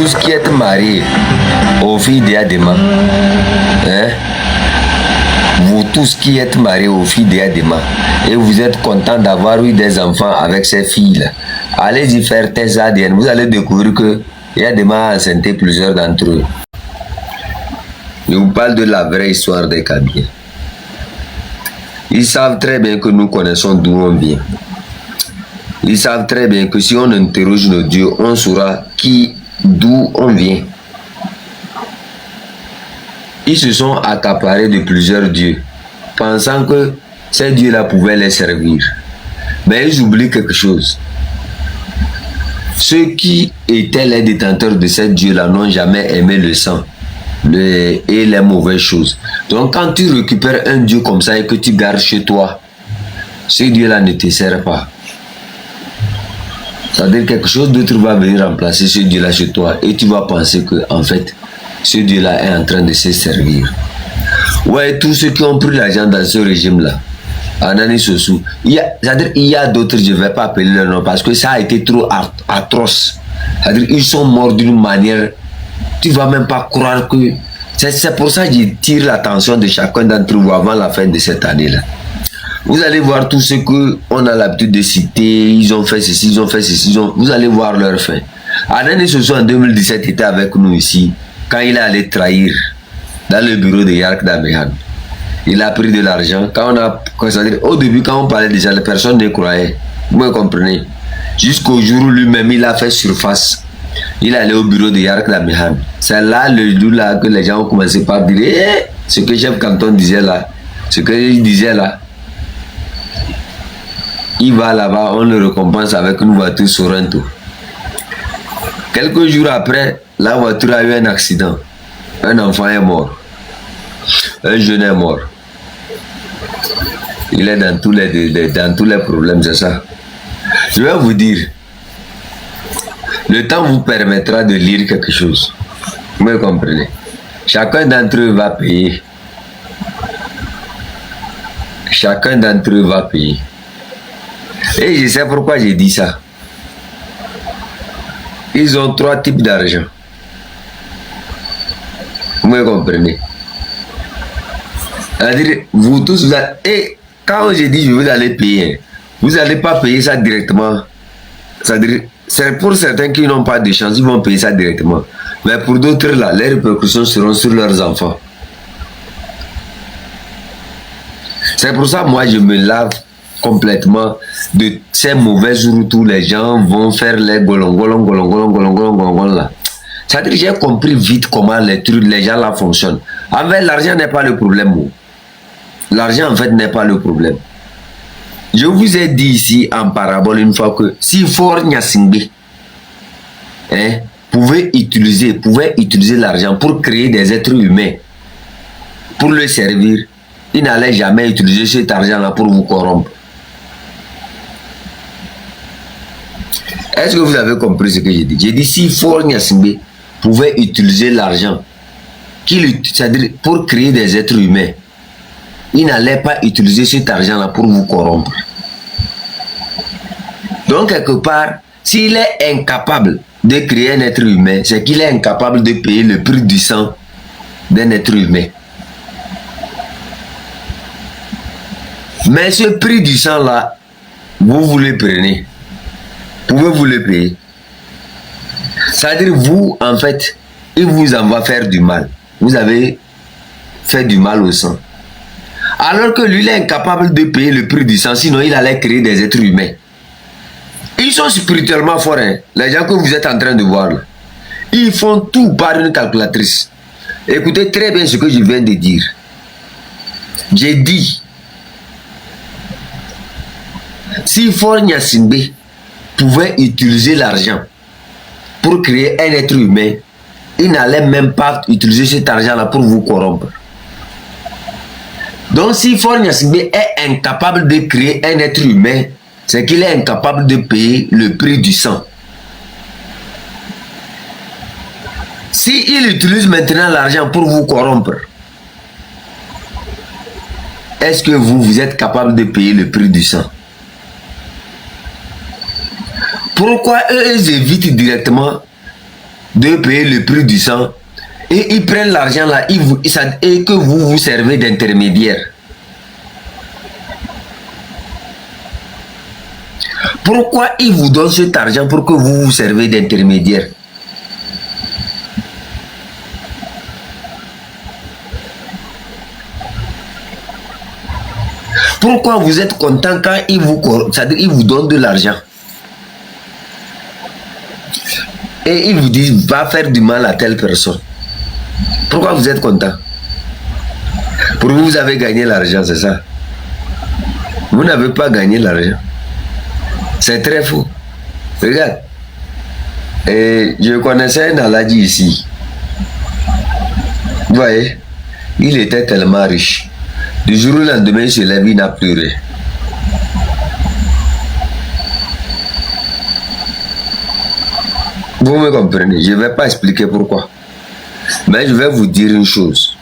tous qui êtes mariés aux filles d'Adema, hein? Vous tous qui êtes mariés aux filles d'Adema et vous êtes contents d'avoir eu des enfants avec ces filles-là, allez-y faire test ADN. Vous allez découvrir que Adema a enceinté plusieurs d'entre eux. Je vous parle de la vraie histoire des Kabyles. Ils savent très bien que nous connaissons d'où on vient. Ils savent très bien que si on interroge nos dieux, on saura d'où on vient. Ils se sont accaparés de plusieurs dieux, pensant que ces dieux-là pouvaient les servir. Mais ils oublient quelque chose. Ceux qui étaient les détenteurs de ces dieux-là n'ont jamais aimé le sang et les mauvaises choses. Donc quand tu récupères un dieu comme ça et que tu gardes chez toi, ce dieu-là ne te sert pas. C'est-à-dire quelque chose d'autre va venir remplacer ce dieu-là chez toi et tu vas penser que en fait, ce dieu-là est en train de se servir. Ouais, tous ceux qui ont pris l'argent dans ce régime-là, Anani Sossou, il y a d'autres, je ne vais pas appeler leur nom parce que ça a été trop atroce. C'est-à-dire ils sont morts d'une manière, tu ne vas même pas croire que... C'est pour ça que je tire l'attention de chacun d'entre vous avant la fin de cette année-là. Vous allez voir tout ce qu'on a l'habitude de citer, ils ont fait ceci, ils ont fait ceci, vous allez voir leur fin. Anani Sossou en 2017 était avec nous ici, quand il est allé trahir dans le bureau de Yark Damehan. Il a pris de l'argent. Au début, quand on parlait déjà, les personnes ne croyaient. Vous me comprenez? Jusqu'au jour où lui-même, il a fait surface. Il est allé au bureau de Yark Damehan. C'est là, le jour là, que les gens ont commencé par dire ce que chef canton disait là, ce qu'il disait là. Il va là-bas, on le récompense avec une voiture Sorento. Quelques jours après, la voiture a eu un accident. Un enfant est mort. Un jeune est mort. Il est dans tous les problèmes, c'est ça. Je vais vous dire, le temps vous permettra de lire quelque chose. Vous me comprenez? Chacun d'entre eux va payer. Chacun d'entre eux va payer. Et je sais pourquoi j'ai dit ça. Ils ont 3 types d'argent. Vous me comprenez? C'est-à-dire, vous tous, et quand j'ai dit je vous allez payer, vous n'allez pas payer ça directement. C'est-à-dire, c'est pour certains qui n'ont pas de chance, ils vont payer ça directement. Mais pour d'autres, là, les répercussions seront sur leurs enfants. C'est pour ça, moi, je me lave complètement de ces mauvais jours où les gens vont faire les golong là. C'est-à-dire, j'ai compris vite comment les trucs, les gens là fonctionnent. En fait, l'argent n'est pas le problème. L'argent, en fait, n'est pas le problème. Je vous ai dit ici en parabole une fois que si Fort Nyasingbe pouvait utiliser l'argent pour créer des êtres humains, pour le servir, il n'allait jamais utiliser cet argent-là pour vous corrompre. Est-ce que vous avez compris ce que j'ai dit? J'ai dit si Fort Nyasingbe pouvait utiliser l'argent c'est-à-dire pour créer des êtres humains, il n'allait pas utiliser cet argent-là pour vous corrompre. Donc, quelque part, s'il est incapable de créer un être humain, c'est qu'il est incapable de payer le prix du sang d'un être humain. Mais ce prix du sang-là, vous le prenez. Pouvez-vous le payer? C'est-à-dire, vous, en fait, il vous en va faire du mal. Vous avez fait du mal au sang. Alors que lui, il est incapable de payer le prix du sang, sinon il allait créer des êtres humains. Ils sont spirituellement forts, hein, les gens que vous êtes en train de voir là. Ils font tout par une calculatrice. Écoutez très bien ce que je viens de dire. J'ai dit, si Fort Nyasingbe pouvait utiliser l'argent pour créer un être humain, il n'allait même pas utiliser cet argent-là pour vous corrompre. Donc si Fort Nyasingbe est incapable de créer un être humain, c'est qu'il est incapable de payer le prix du sang. Si il utilise maintenant l'argent pour vous corrompre, est-ce que vous êtes capable de payer le prix du sang? Pourquoi eux, ils évitent directement de payer le prix du sang et ils prennent l'argent là et que vous vous servez d'intermédiaire. Pourquoi ils vous donnent cet argent pour que vous vous servez d'intermédiaire? Pourquoi vous êtes content quand ils vous donnent de l'argent? Et ils vous disent va faire du mal à telle personne. Pourquoi vous êtes content? Pour vous, vous avez gagné l'argent, c'est ça? Vous n'avez pas gagné l'argent. C'est très faux. Regarde. Et je connaissais un Aladji ici. Vous voyez, il était tellement riche. Du jour au lendemain, il se lève, il n'a plus rien. Vous me comprenez? Je ne vais pas expliquer pourquoi. Mais je vais vous dire une chose.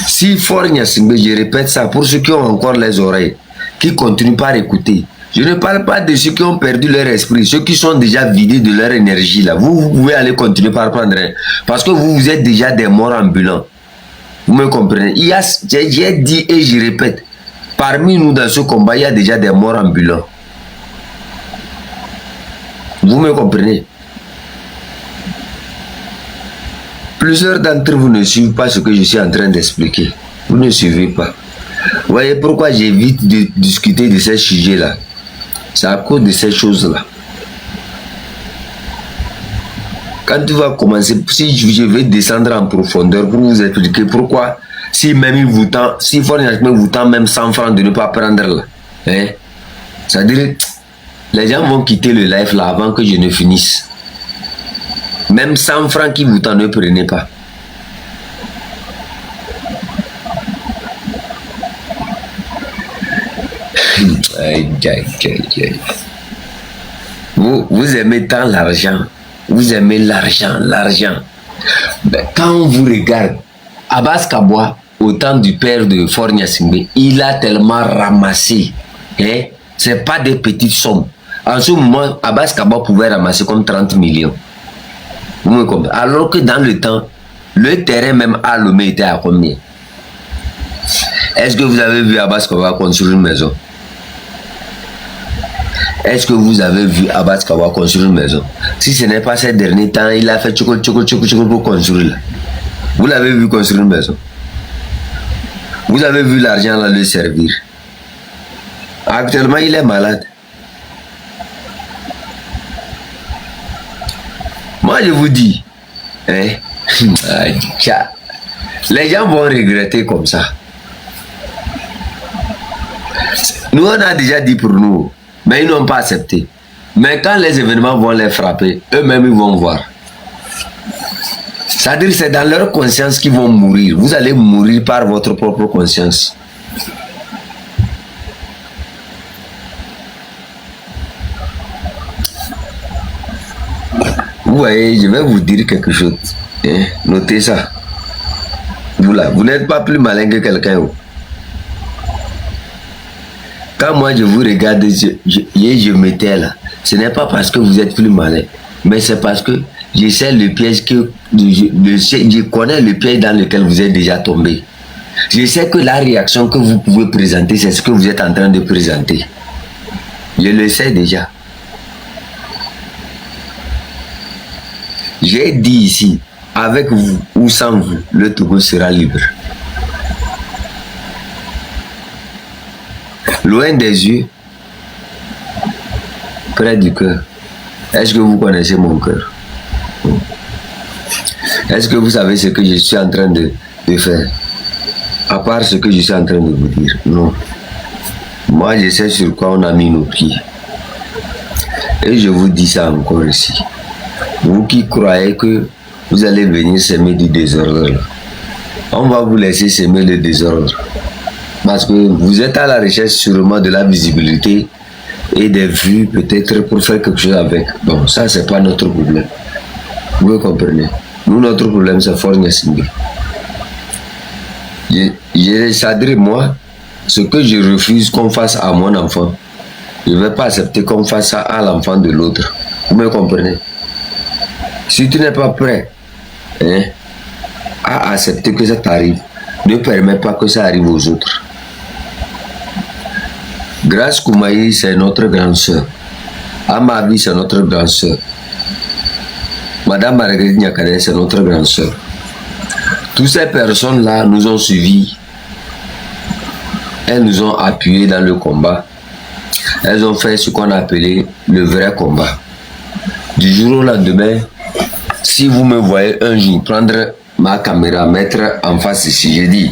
Si Faure Gnassingbé, je répète ça pour ceux qui ont encore les oreilles, qui continuent par écouter. Je ne parle pas de ceux qui ont perdu leur esprit, ceux qui sont déjà vidés de leur énergie là. Vous pouvez aller continuer par prendre. Parce que vous êtes déjà des morts ambulants. Vous me comprenez? J'ai dit et je répète, parmi nous dans ce combat, il y a déjà des morts ambulants. Vous me comprenez? Plusieurs d'entre vous ne suivent pas ce que je suis en train d'expliquer. Vous ne suivez pas. Vous voyez pourquoi j'évite de discuter de ces sujets-là? C'est à cause de ces choses-là. Quand tu vas commencer, si je vais descendre en profondeur pour vous expliquer pourquoi, si même il vous tend, si Faure Gnassingbé vous tend même 100 francs de ne pas prendre là, hein, c'est-à-dire, les gens vont quitter le live là avant que je ne finisse. Même 100 francs qui vous tend, ne prenez pas. Vous aimez tant l'argent. Vous aimez l'argent. Ben, quand on vous regarde, Abbas Kabwa, au temps du père de Faure Gnassingbé, il a tellement ramassé. Hein? Ce n'est pas des petites sommes. En ce moment, Abbas Kabwa pouvait ramasser comme 30 millions. Vous me comprenez? Alors que dans le temps, le terrain même à Lomé était à combien? Est-ce que vous avez vu Abbas Kabwa construire une maison? Est-ce que vous avez vu Abbas Kabwa construire une maison? Si ce n'est pas ces derniers temps, il a fait tchoko pour construire. Vous l'avez vu construire une maison? Vous avez vu l'argent là le servir? Actuellement, il est malade. Moi, je vous dis, hein, les gens vont regretter comme ça. Nous, on a déjà dit pour nous, mais ils n'ont pas accepté. Mais quand les événements vont les frapper, eux-mêmes, ils vont voir. C'est-à-dire que c'est dans leur conscience qu'ils vont mourir. Vous allez mourir par votre propre conscience. Vous voyez, je vais vous dire quelque chose. Hein? Notez ça. Vous là, vous n'êtes pas plus malin que quelqu'un. Quand moi je vous regarde et je me tais là, ce n'est pas parce que vous êtes plus malin, mais c'est parce que je sais le piège que je connais le piège dans lequel vous êtes déjà tombé. Je sais que la réaction que vous pouvez présenter, c'est ce que vous êtes en train de présenter. Je le sais déjà. J'ai dit ici, avec vous ou sans vous, le Togo sera libre. Loin des yeux, près du cœur. Est-ce que vous connaissez mon cœur? Est-ce que vous savez ce que je suis en train de faire? À part ce que je suis en train de vous dire. Non. Moi, je sais sur quoi on a mis nos pieds. Et je vous dis ça encore ici. Vous qui croyez que vous allez venir semer du désordre, là, on va vous laisser semer le désordre. Parce que vous êtes à la recherche sûrement de la visibilité et des vues peut-être pour faire quelque chose avec. Bon, ça, c'est pas notre problème. Vous comprenez? Nous, notre problème, c'est Faure Gnassingbé. C'est-à-dire, moi, ce que je refuse qu'on fasse à mon enfant, je ne vais pas accepter qu'on fasse ça à l'enfant de l'autre. Vous me comprenez? Si tu n'es pas prêt, hein, à accepter que ça t'arrive, ne permets pas que ça arrive aux autres. Grace Koumaï, c'est notre grande sœur. Amabi, c'est notre grande sœur. Madame Marguerite Nyakane, c'est notre grande sœur. Toutes ces personnes-là nous ont suivis. Elles nous ont appuyés dans le combat. Elles ont fait ce qu'on appelait le vrai combat. Du jour au lendemain, si vous me voyez un jour prendre ma caméra, mettre en face ici, je dis,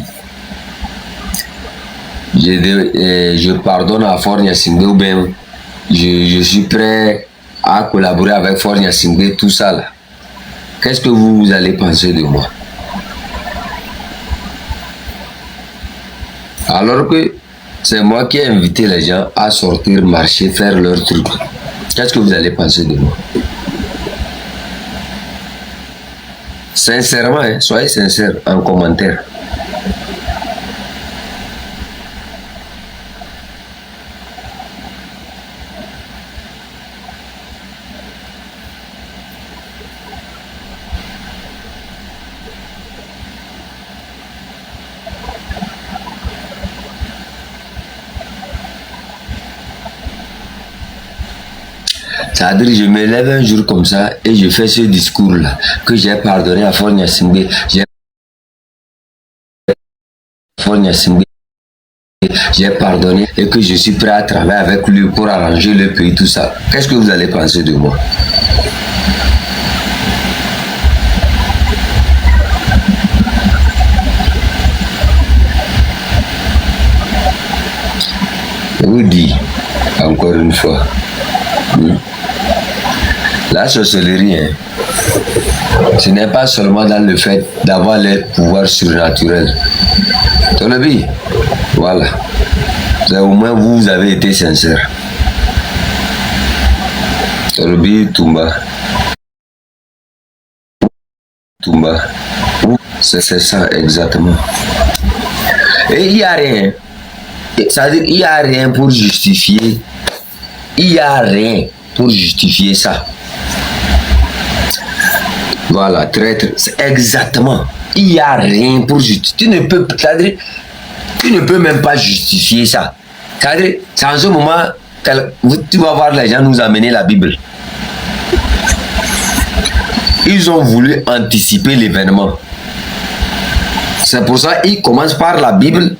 je pardonne à Fornia Singbe ou bien je suis prêt à collaborer avec Fornia Singbe, tout ça là. Qu'est-ce que vous allez penser de moi? Alors que c'est moi qui ai invité les gens à sortir, marcher, faire leur truc. Qu'est-ce que vous allez penser de moi? Sincèrement, hein, soyez sincères en commentaire. C'est-à-dire, je me lève un jour comme ça et je fais ce discours-là, que j'ai pardonné à Fornia Singbe, j'ai pardonné et que je suis prêt à travailler avec lui pour arranger le pays, tout ça. Qu'est-ce que vous allez penser de moi? Je vous dis, encore une fois, la sorcellerie, hein, ce n'est pas seulement dans le fait d'avoir les pouvoirs surnaturels. Tolobi, voilà. Au moins vous avez été sincère. Tolobi Tumba. Tumba. C'est ça exactement. Et il n'y a rien. C'est-à-dire il n'y a rien pour justifier. Il n'y a rien pour justifier ça. Voilà, traître, c'est exactement. Il n'y a rien pour justifier. Tu ne peux même pas justifier ça. C'est en ce moment que tu vas voir les gens nous amener la Bible. Ils ont voulu anticiper l'événement. C'est pour ça qu'ils commencent par la Bible.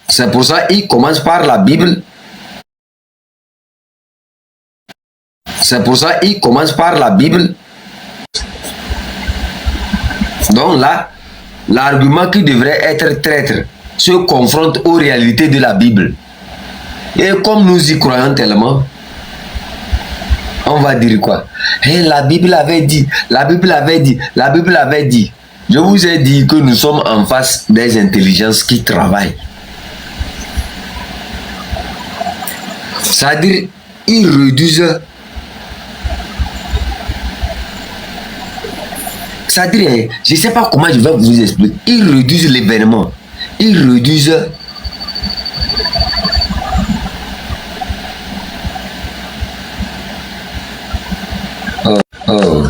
C'est pour ça qu'ils commencent par la Bible. C'est pour ça qu'ils commencent par la Bible. Donc là, l'argument qui devrait être traître se confronte aux réalités de la Bible. Et comme nous y croyons tellement, on va dire quoi? Hey, la Bible avait dit, la Bible avait dit, la Bible avait dit. Je vous ai dit que nous sommes en face des intelligences qui travaillent. C'est-à-dire, ils réduisent. C'est-à-dire, je ne sais pas comment je vais vous expliquer. Ils réduisent l'événement. Ils réduisent. Oh.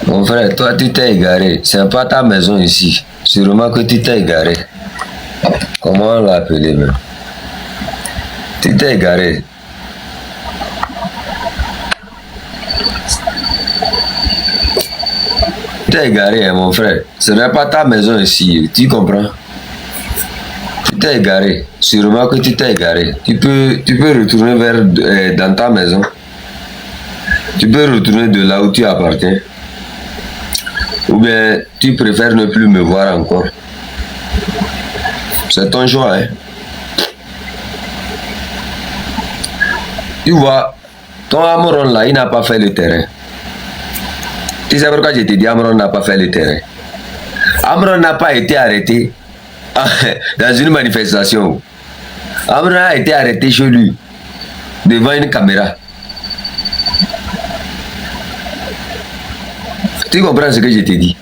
Mon frère, toi tu t'es égaré. C'est pas ta maison ici. Sûrement que tu t'es égaré. Comment on l'a appelé même? Tu t'es égaré. Tu t'es égaré, hein, mon frère. Ce n'est pas ta maison ici. Tu comprends? Tu t'es égaré. Sûrement que tu t'es égaré. Tu peux retourner vers dans ta maison. Tu peux retourner de là où tu appartiens. Ou bien tu préfères ne plus me voir encore. C'est ton choix, hein. Tu vois, ton Amron là, il n'a pas fait le terrain. Tu sais pourquoi je te dis Amron n'a pas fait le terrain? Amron n'a pas été arrêté dans une manifestation. Amron a été arrêté chez lui, devant une caméra. Tu comprends ce que je te dis?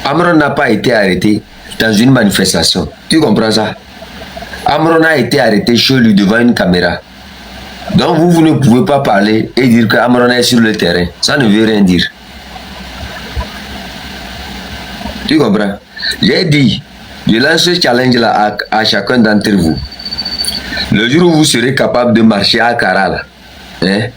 Amron n'a pas été arrêté dans une manifestation. Tu comprends ça? Amron a été arrêté chez lui devant une caméra. Donc vous ne pouvez pas parler et dire que Amron est sur le terrain. Ça ne veut rien dire. Tu comprends? J'ai dit, je lance ce challenge-là à chacun d'entre vous. Le jour où vous serez capable de marcher à Accra, là, hein,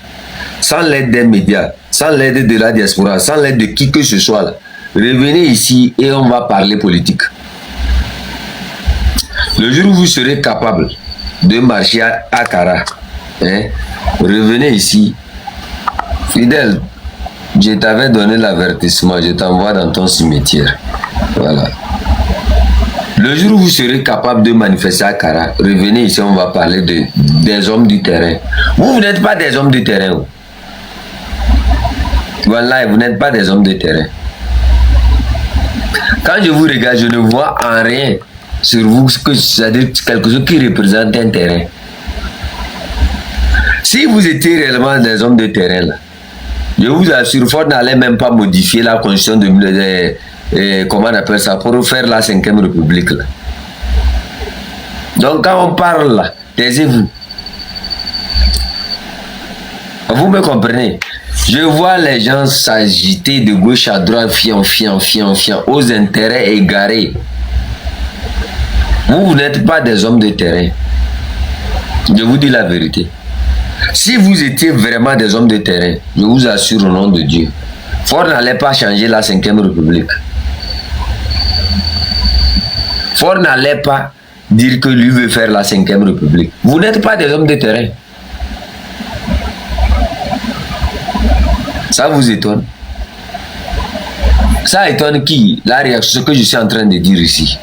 sans l'aide des médias, sans l'aide de la diaspora, sans l'aide de qui que ce soit, là, revenez ici et on va parler politique. Le jour où vous serez capable de marcher à Accra, hein, revenez ici. Fidèle, je t'avais donné l'avertissement, je t'envoie dans ton cimetière. Voilà. Le jour où vous serez capable de manifester à Accra, revenez ici, on va parler des hommes du terrain. Vous n'êtes pas des hommes de terrain. Voilà, vous n'êtes pas des hommes de terrain. Quand je vous regarde, je ne vois en rien sur vous que c'est-à-dire quelque chose qui représente un terrain. Si vous étiez réellement des hommes de terrain, là, je vous assure, Ford n'allait même pas modifier la constitution comment on appelle ça, pour faire la 5e République. Là. Donc quand on parle là, taisez-vous. Vous me comprenez? Je vois les gens s'agiter de gauche à droite, fiant, aux intérêts égarés. Vous n'êtes pas des hommes de terrain. Je vous dis la vérité. Si vous étiez vraiment des hommes de terrain, je vous assure au nom de Dieu, Ford n'allait pas changer la 5e République. Ford n'allait pas dire que lui veut faire la 5e République. Vous n'êtes pas des hommes de terrain. Ça vous étonne? Ça étonne qui? La réaction, ce que je suis en train de dire ici.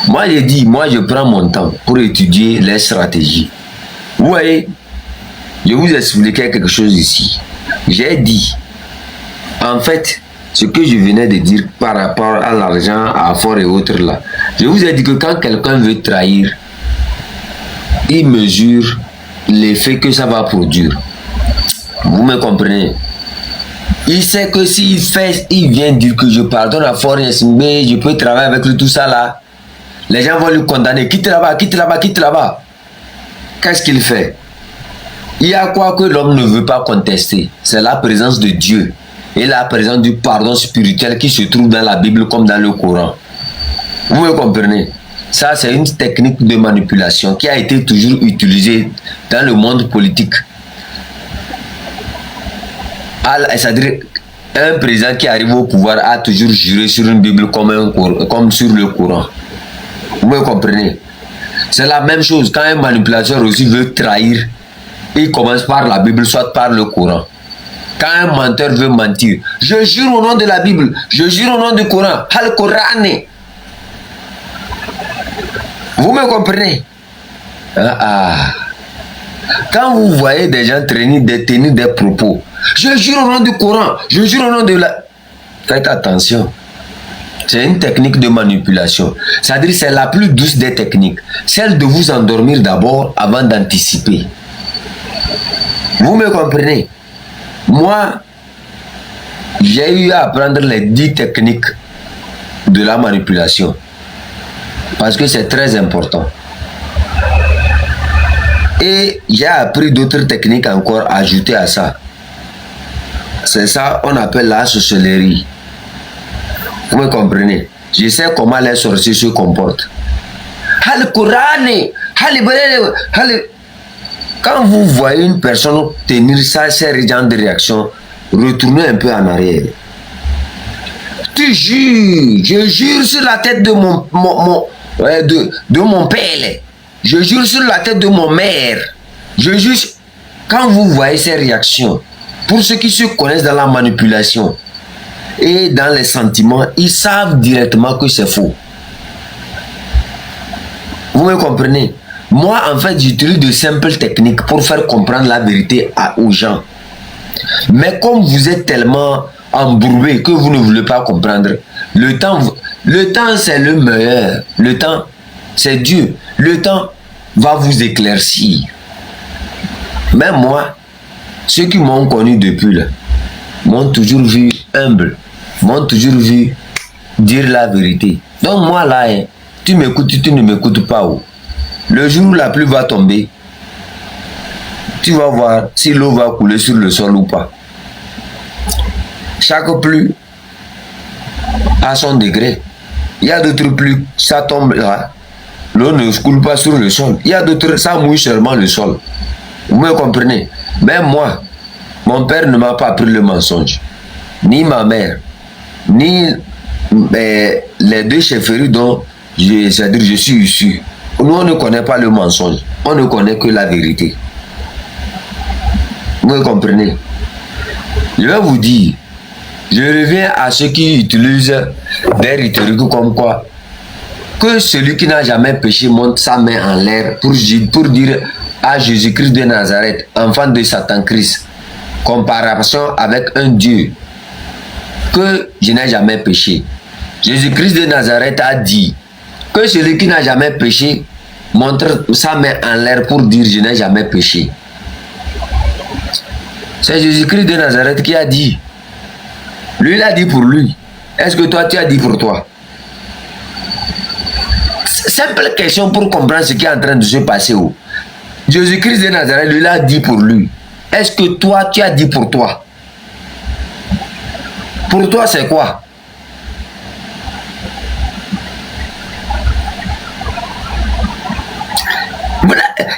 Moi, j'ai dit, moi, je prends mon temps pour étudier les stratégies. Vous voyez, je vous expliquais quelque chose ici. J'ai dit, en fait, ce que je venais de dire par rapport à l'argent, à Fort et autres là, je vous ai dit que quand quelqu'un veut trahir, il mesure l'effet que ça va produire. Vous me comprenez? Il sait que s'il fait, il vient dire que je pardonne à Fort et mais je peux travailler avec lui, tout ça là. Les gens vont lui condamner. Quitte là-bas, quitte là-bas, quitte là-bas. Qu'est-ce qu'il fait? Il y a quoi que l'homme ne veut pas contester? C'est la présence de Dieu et la présence du pardon spirituel qui se trouve dans la Bible comme dans le Coran. Vous me comprenez? Ça, c'est une technique de manipulation qui a été toujours utilisée dans le monde politique. C'est-à-dire, un président qui arrive au pouvoir a toujours juré sur une Bible comme sur le Coran. Vous me comprenez? C'est la même chose quand un manipulateur aussi veut trahir. Il commence par la Bible, soit par le Coran. Quand un menteur veut mentir, je jure au nom de la Bible, je jure au nom du Coran, Al-Coran. Vous me comprenez? Quand vous voyez des gens tenir des propos, je jure au nom du Coran, je jure au nom de la... Faites attention. C'est une technique de manipulation. C'est-à-dire c'est la plus douce des techniques. Celle de vous endormir d'abord avant d'anticiper. Vous me comprenez? Moi, j'ai eu à apprendre les 10 techniques de la manipulation. Parce que c'est très important. Et j'ai appris d'autres techniques encore ajoutées à ça. C'est ça qu'on appelle la sorcellerie. Vous me comprenez? Je sais comment les sorciers se comportent. Quand vous voyez une personne tenir ça, ces genres de réaction, retournez un peu en arrière. Tu jures, je jure sur la tête de mon père. Je jure sur la tête de mon mère. Je jure. Quand vous voyez ces réactions, pour ceux qui se connaissent dans la manipulation et dans les sentiments, ils savent directement que c'est faux. Vous me comprenez? Moi, en fait, j'utilise de simples techniques pour faire comprendre la vérité aux gens. Mais comme vous êtes tellement embrouillé que vous ne voulez pas comprendre, le temps c'est le meilleur. Le temps, c'est Dieu. Le temps va vous éclaircir. Même moi, ceux qui m'ont connu depuis là, m'ont toujours vu humble, m'ont toujours vu dire la vérité. Donc moi là, tu m'écoutes, tu ne m'écoutes pas. Le jour où la pluie va tomber, tu vas voir si l'eau va couler sur le sol ou pas. Chaque pluie a son degré. Il y a d'autres pluies, ça tombe là. L'eau ne coule pas sur le sol. Il y a d'autres, ça mouille seulement le sol. Vous me comprenez? Même moi, mon père ne m'a pas appris le mensonge. Ni ma mère, ni les deux chefferies dont je suis issu. Nous, on ne connaît pas le mensonge. On ne connaît que la vérité. Vous me comprenez? Je vais vous dire, je reviens à ceux qui utilisent des rhétoriques comme quoi que celui qui n'a jamais péché monte sa main en l'air pour dire à Jésus-Christ de Nazareth, enfant de Satan Christ, comparaison avec un Dieu, que je n'ai jamais péché. Jésus-Christ de Nazareth a dit que celui qui n'a jamais péché montre sa main en l'air pour dire je n'ai jamais péché. C'est Jésus-Christ de Nazareth qui a dit. Lui, il a dit pour lui. Est-ce que toi, tu as dit pour toi? Simple question pour comprendre ce qui est en train de se passer. Jésus-Christ de Nazareth, lui, il a dit pour lui. Est-ce que toi, tu as dit pour toi? Pour toi, c'est quoi?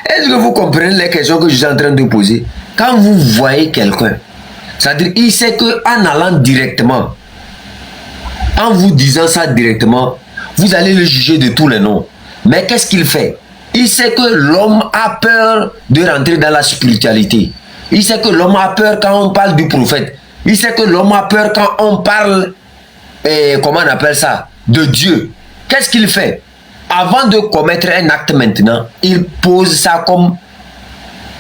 Est-ce que vous comprenez les questions que je suis en train de poser? Quand vous voyez quelqu'un, c'est-à-dire il sait qu'en allant directement, en vous disant ça directement, vous allez le juger de tous les noms. Mais qu'est-ce qu'il fait? Il sait que l'homme a peur de rentrer dans la spiritualité. Il sait que l'homme a peur quand on parle du prophète. Il sait que l'homme a peur quand on parle, comment on appelle ça, de Dieu. Qu'est-ce qu'il fait? Avant de commettre un acte maintenant, il pose ça comme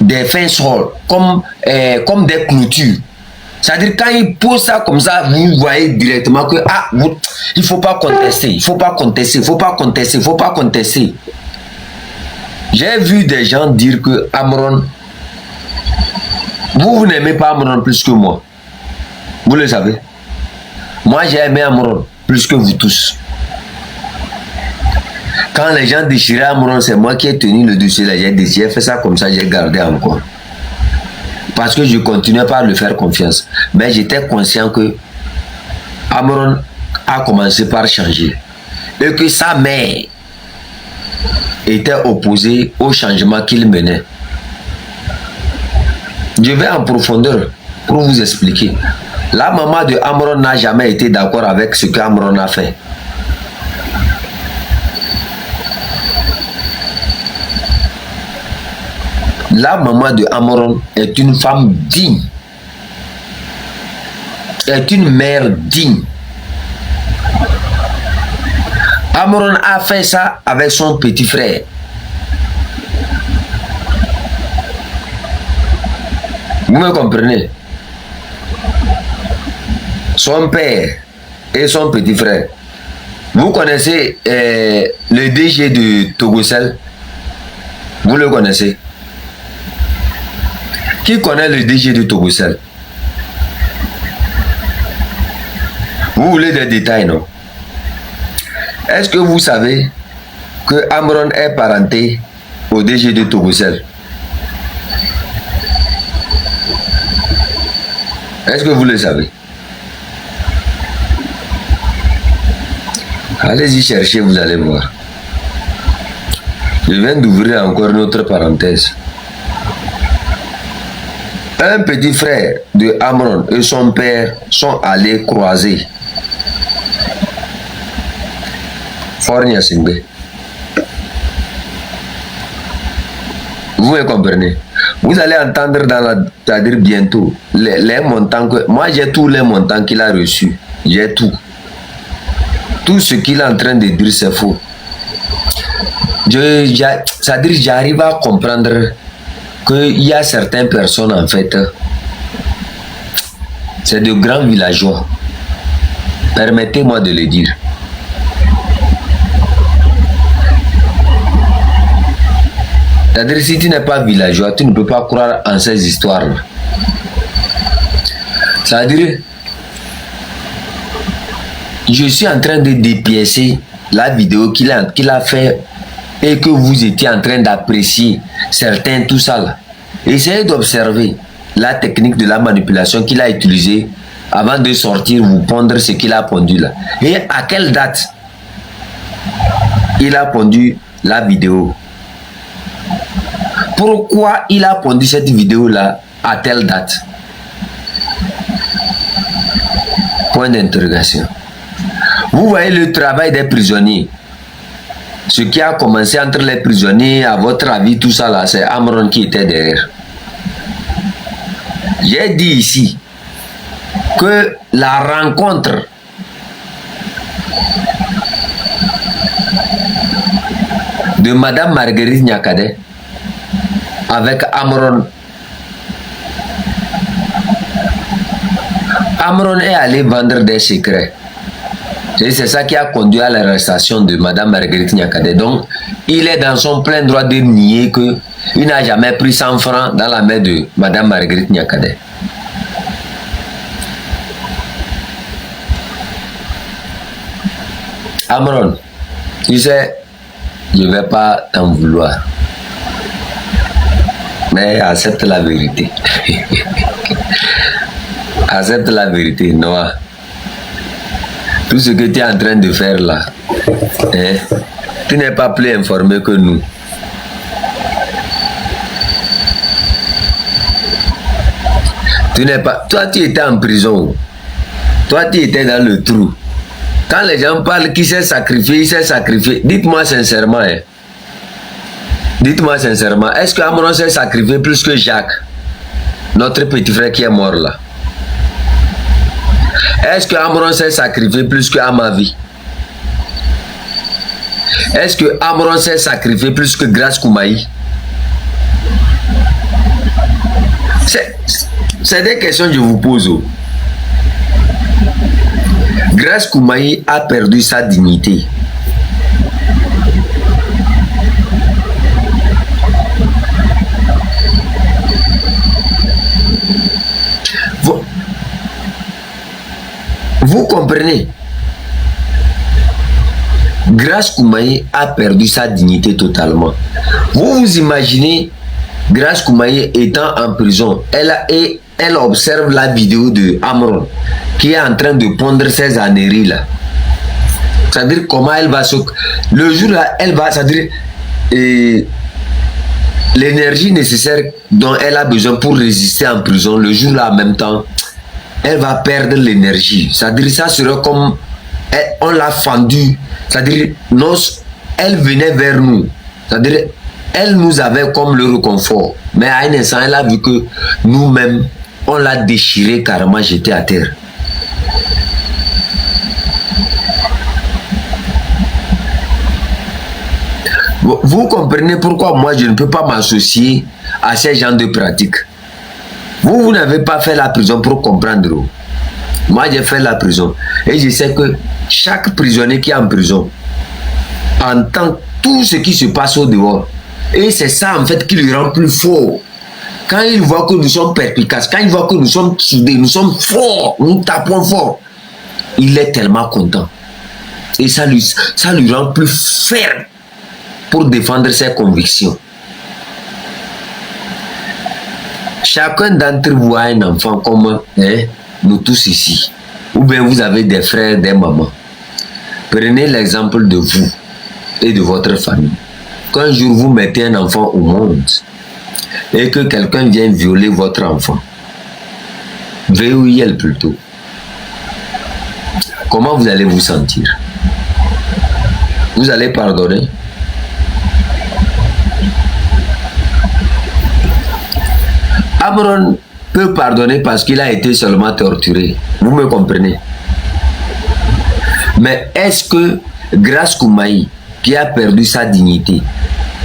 des fins sols, comme des clôtures. C'est-à-dire quand il pose ça comme ça, vous voyez directement que il ne faut pas contester, il ne faut pas contester, il ne faut pas contester, il ne faut pas contester. J'ai vu des gens dire que Amron, vous n'aimez pas Amron plus que moi. Vous le savez. Moi, j'ai aimé Amron plus que vous tous. Quand les gens déchiraient Amron, c'est moi qui ai tenu le dossier là. J'ai fait ça comme ça, j'ai gardé encore. Parce que je continuais pas à lui faire confiance. Mais j'étais conscient que Amron a commencé par changer. Et que sa mère était opposée au changement qu'il menait. Je vais en profondeur pour vous expliquer. La maman de Amron n'a jamais été d'accord avec ce qu'Amron a fait. La maman de Amron est une femme digne. Est une mère digne. Amron a fait ça avec son petit frère. Vous me comprenez? Son père et son petit frère. Vous connaissez le DG de Togocel? Vous le connaissez? Qui connaît le DG de Togocel? Vous voulez des détails, non? Est-ce que vous savez que Amron est parenté au DG de Togocel? Est-ce que vous le savez? Allez-y chercher, vous allez voir. Je viens d'ouvrir encore une autre parenthèse. Un petit frère de Amron et son père sont allés croiser. Fornia Singbe. Vous me comprenez? Vous allez entendre c'est-à-dire bientôt les montants que... Moi, j'ai tous les montants qu'il a reçus. J'ai tout. Tout ce qu'il est en train de dire, c'est faux. C'est-à-dire j'arrive à comprendre qu'il y a certaines personnes, en fait, c'est de grands villageois. Permettez-moi de le dire. C'est-à-dire, si tu n'es pas villageois, tu ne peux pas croire en ces histoires-là. C'est-à-dire, je suis en train de dépiécer la vidéo qu'il a fait et que vous étiez en train d'apprécier certains, tout ça là. Essayez d'observer la technique de la manipulation qu'il a utilisée avant de sortir, vous pondre ce qu'il a pondu là. Et à quelle date il a pondu la vidéo? Pourquoi il a pondu cette vidéo là à telle date? Point d'interrogation. Vous voyez le travail des prisonniers. Ce qui a commencé entre les prisonniers, à votre avis, tout ça là, c'est Amron qui était derrière. J'ai dit ici que la rencontre de Madame Marguerite Nyakade avec Amron est allé vendre des secrets. Et c'est ça qui a conduit à l'arrestation de Madame Marguerite Nyakade. Donc, il est dans son plein droit de nier qu'il n'a jamais pris 100 francs dans la main de Madame Marguerite Nyakade. Amron, tu sais, je ne vais pas t'en vouloir. Mais accepte la vérité. Accepte la vérité, Noah. Tout ce que tu es en train de faire là, hein, tu n'es pas plus informé que nous. Tu n'es pas... Toi, tu étais en prison. Toi, tu étais dans le trou. Quand les gens parlent qui s'est sacrifié, il s'est sacrifié. Dites-moi sincèrement, hein. Dites-moi sincèrement, est-ce que Amron s'est sacrifié plus que Jacques, notre petit frère qui est mort là? Est-ce que Amron s'est sacrifié plus que Amavi? Est-ce que Amron s'est sacrifié plus que Grace Koumaï? C'est des questions que je vous pose. Grace Koumaï a perdu sa dignité. Vous comprenez? Grace Koumaï a perdu sa dignité totalement. Vous vous imaginez Grace Koumaï étant en prison, elle observe la vidéo de Amron qui est en train de pondre ses âneries là. C'est-à-dire comment elle va se... Le jour là, elle va, c'est-à-dire l'énergie nécessaire dont elle a besoin pour résister en prison, le jour là en même temps, elle va perdre l'énergie. C'est-à-dire ça serait comme on l'a fendue. C'est-à-dire elle venait vers nous. C'est-à-dire elle nous avait comme le réconfort. Mais à un instant, elle a vu que nous-mêmes, on l'a déchiré carrément, jeté à terre. Vous comprenez pourquoi moi je ne peux pas m'associer à ces gens de pratiques. Vous n'avez pas fait la prison pour comprendre. Moi j'ai fait la prison. Et je sais que chaque prisonnier qui est en prison entend tout ce qui se passe au dehors. Et c'est ça en fait qui le rend plus fort. Quand il voit que nous sommes perspicaces, quand il voit que nous sommes soudés, nous sommes forts, nous tapons fort, il est tellement content. Et ça lui rend plus ferme pour défendre ses convictions. Chacun d'entre vous a un enfant comme nous tous ici. Ou bien vous avez des frères, des mamans. Prenez l'exemple de vous et de votre famille. Qu'un jour vous mettez un enfant au monde et que quelqu'un vient violer votre enfant, VOIL plutôt, comment vous allez vous sentir? Vous allez pardonner? Amron peut pardonner parce qu'il a été seulement torturé. Vous me comprenez? Mais est-ce que Grace Koumaï, qui a perdu sa dignité,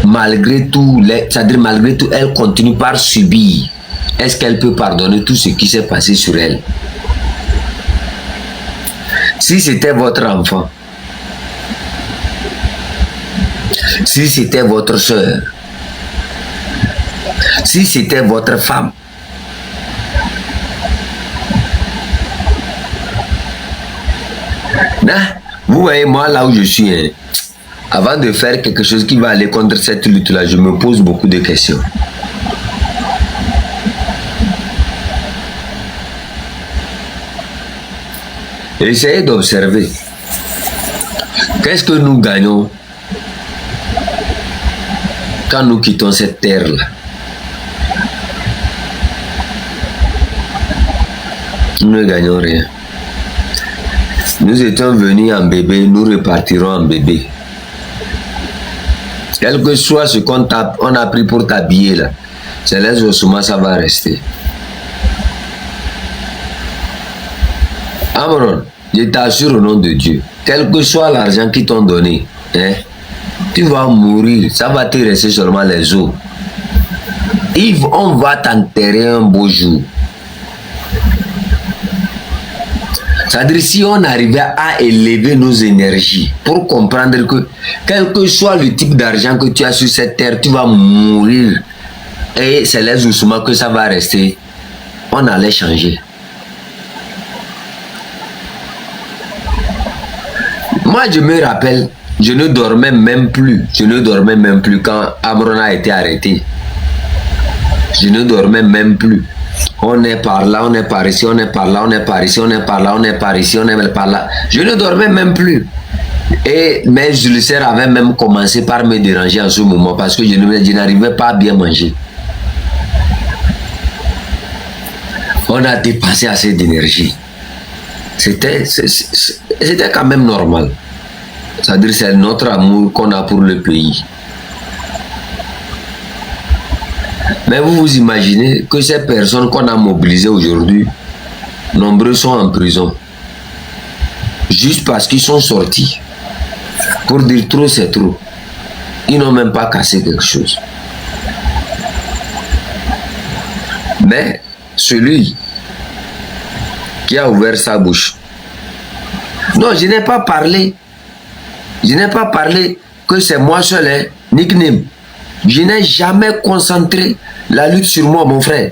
malgré tout, c'est-à-dire malgré tout, elle continue par subir, est-ce qu'elle peut pardonner tout ce qui s'est passé sur elle? Si c'était votre enfant, si c'était votre soeur, si c'était votre femme, vous voyez, moi là où je suis, avant de faire quelque chose qui va aller contre cette lutte là, je me pose beaucoup de questions. Essayez d'observer. Qu'est-ce que nous gagnons quand nous quittons cette terre-là? Nous ne gagnons rien. Nous étions venus en bébé, nous repartirons en bébé. Quel que soit ce qu'on a pris pour t'habiller là, c'est les ossements, ça va rester. Amron, je t'assure au nom de Dieu, quel que soit l'argent qu'ils t'ont donné, hein, tu vas mourir, ça va te rester seulement les os. On va t'enterrer un beau jour. C'est-à-dire, si on arrivait à élever nos énergies pour comprendre que quel que soit le type d'argent que tu as sur cette terre, tu vas mourir. Et c'est les ossements que ça va rester. On allait changer. Moi, je me rappelle, je ne dormais même plus. Je ne dormais même plus quand Amron a été arrêté. Je ne dormais même plus. On est par là, on est par ici, on est par là, on est par ici, on est par là, on est par ici, on est par là. Je ne dormais même plus. Et mes ulcères avaient même commencé par me déranger en ce moment parce que je n'arrivais pas à bien manger. On a dépensé assez d'énergie. C'était quand même normal. C'est-à-dire c'est notre amour qu'on a pour le pays. Mais vous vous imaginez que ces personnes qu'on a mobilisées aujourd'hui, nombreux sont en prison. Juste parce qu'ils sont sortis. Pour dire trop, c'est trop. Ils n'ont même pas cassé quelque chose. Mais celui qui a ouvert sa bouche. Non, je n'ai pas parlé. Je n'ai pas parlé que c'est moi seul, hein, nickname. Je n'ai jamais concentré la lutte sur moi, mon frère.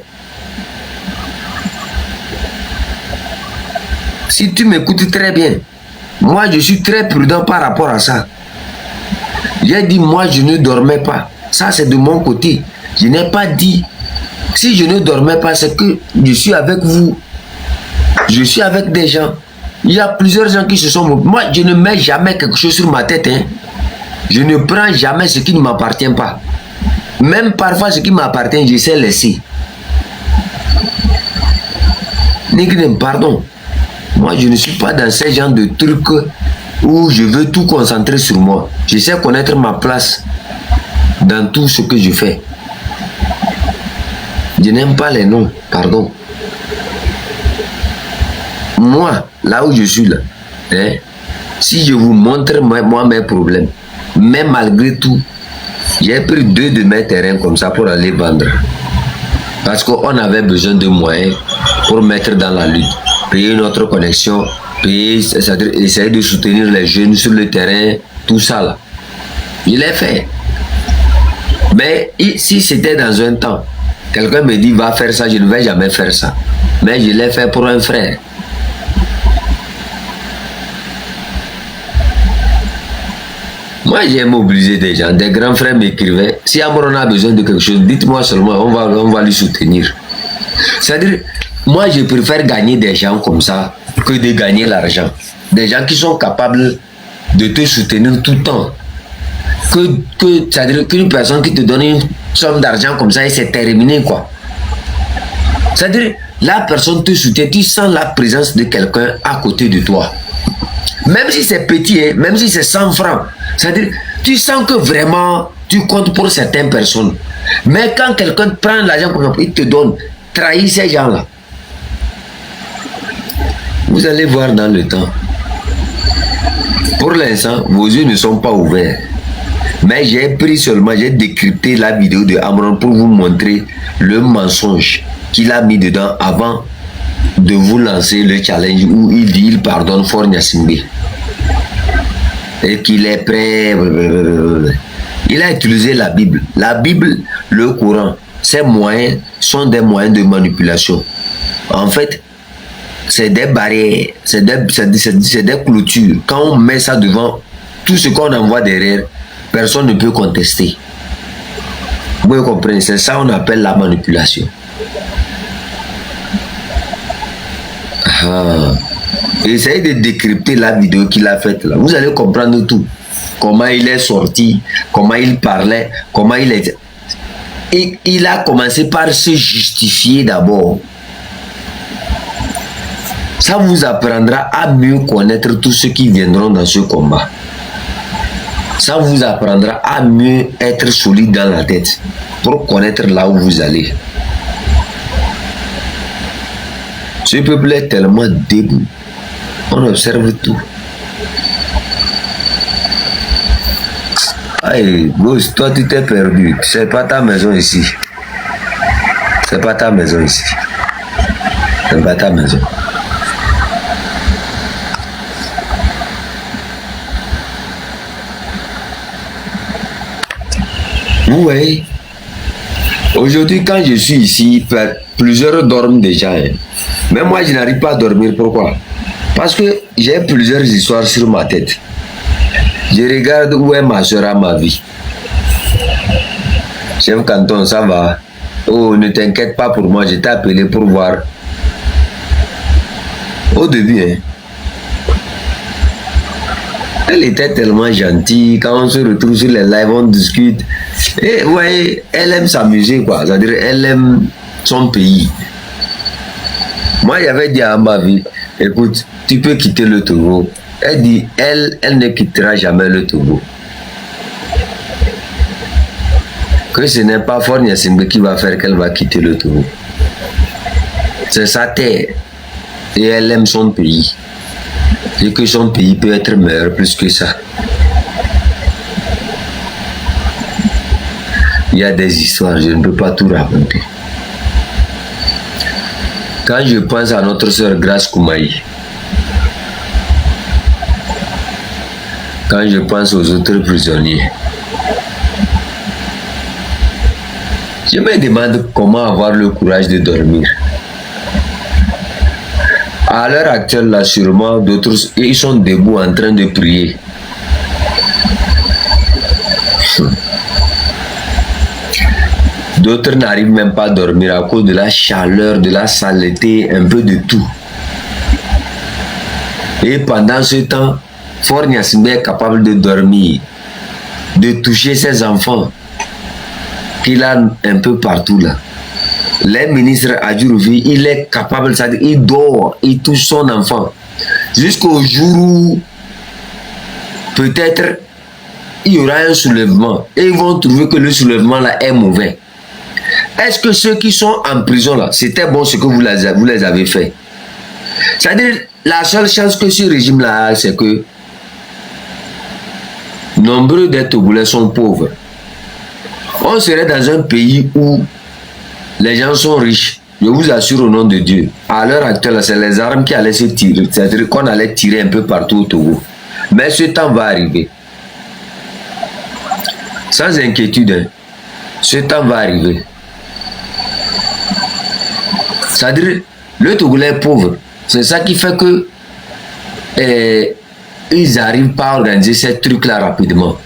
Si tu m'écoutes très bien, moi je suis très prudent par rapport à ça. J'ai dit moi je ne dormais pas. Ça c'est de mon côté. Je n'ai pas dit. Si je ne dormais pas, c'est que je suis avec vous. Je suis avec des gens. Il y a plusieurs gens qui se sont... Moi je ne mets jamais quelque chose sur ma tête. Hein. Je ne prends jamais ce qui ne m'appartient pas. Même parfois ce qui m'appartient, je sais laisser. Nickname, pardon. Moi, je ne suis pas dans ce genre de trucs où je veux tout concentrer sur moi. Je sais connaître ma place dans tout ce que je fais. Je n'aime pas les noms, pardon. Moi, là où je suis là, hein, si je vous montre moi mes problèmes, mais malgré tout, j'ai pris 2 de mes terrains comme ça pour aller vendre. Parce qu'on avait besoin de moyens pour mettre dans la lutte. Payer notre connexion, payer, c'est-à-dire essayer de soutenir les jeunes sur le terrain, tout ça là. Je l'ai fait. Mais si c'était dans un temps, quelqu'un me dit va faire ça, je ne vais jamais faire ça. Mais je l'ai fait pour un frère. Moi, j'ai mobilisé des gens, des grands frères m'écrivaient. Si Amron a besoin de quelque chose, dites-moi seulement, on va lui soutenir. C'est-à-dire, moi, je préfère gagner des gens comme ça que de gagner l'argent. Des gens qui sont capables de te soutenir tout le temps. C'est-à-dire qu'une personne qui te donne une somme d'argent comme ça et c'est terminé, quoi. C'est-à-dire, la personne te soutient, tu sens la présence de quelqu'un à côté de toi. Même si c'est petit, hein, même si c'est 100 francs, c'est-à-dire, tu sens que vraiment, tu comptes pour certaines personnes. Mais quand quelqu'un prend l'argent, il te donne, trahit ces gens-là. Vous allez voir dans le temps. Pour l'instant, vos yeux ne sont pas ouverts. Mais j'ai pris seulement, j'ai décrypté la vidéo de Amron pour vous montrer le mensonge qu'il a mis dedans avant de vous lancer le challenge où il dit il pardonne Fort Gnassingbé et qu'il est prêt. Il a utilisé la Bible. La Bible, le Coran, ces moyens sont des moyens de manipulation. En fait, c'est des barrières, c'est des clôtures. Quand on met ça devant, tout ce qu'on envoie derrière, personne ne peut contester. Vous comprenez, c'est ça qu'on appelle la manipulation. Ah. Essayez de décrypter la vidéo qu'il a faite là. Vous allez comprendre tout. Comment il est sorti, comment il parlait, comment il est... Et il a commencé par se justifier d'abord. Ça vous apprendra à mieux connaître tous ceux qui viendront dans ce combat. Ça vous apprendra à mieux être solide dans la tête pour connaître là où vous allez. Ce peuple est tellement debout. On observe tout. Aïe, gosse, toi tu t'es perdu. C'est pas ta maison ici. C'est pas ta maison ici. C'est pas ta maison. Vous voyez, aujourd'hui quand je suis ici, plusieurs dorment déjà. Hein. Mais moi je n'arrive pas à dormir. Pourquoi? Parce que j'ai plusieurs histoires sur ma tête. Je regarde où est ma soeur à ma vie. Chef Canton, ça va? Oh, ne t'inquiète pas pour moi, je t'ai appelé pour voir. Au début, hein, elle était tellement gentille. Quand on se retrouve sur les lives, on discute. Et ouais, elle aime s'amuser, quoi. C'est-à-dire, elle aime son pays. Moi, j'avais dit à ma vie, écoute, tu peux quitter le Togo. Elle dit, elle ne quittera jamais le Togo. Que ce n'est pas Fort Gnassingbé qui va faire qu'elle va quitter le Togo. C'est sa terre. Et elle aime son pays. Et que son pays peut être meilleur plus que ça. Il y a des histoires, je ne peux pas tout raconter. Quand je pense à notre sœur Grace Koumaï, quand je pense aux autres prisonniers, je me demande comment avoir le courage de dormir. À l'heure actuelle, là, sûrement, d'autres, ils sont debout en train de prier. D'autres n'arrivent même pas à dormir à cause de la chaleur, de la saleté, un peu de tout. Et pendant ce temps, Fort Gnassingbé est capable de dormir, de toucher ses enfants, qu'il a un peu partout là. Les ministres à Djurouvi, il est capable, c'est-à-dire il dort, il touche son enfant. Jusqu'au jour où peut-être il y aura un soulèvement et ils vont trouver que le soulèvement là est mauvais. Est-ce que ceux qui sont en prison là, c'était bon ce que vous les avez fait? C'est-à-dire la seule chance que ce régime là a, c'est que nombreux des Togolais sont pauvres. On serait dans un pays où les gens sont riches. Je vous assure au nom de Dieu. À l'heure actuelle, c'est les armes qui allaient se tirer. C'est-à-dire qu'on allait tirer un peu partout au Togo. Mais ce temps va arriver. Sans inquiétude, hein. Ce temps va arriver. C'est-à-dire, le Togolais est pauvre. C'est ça qui fait que ils n'arrivent pas à organiser ces trucs-là rapidement.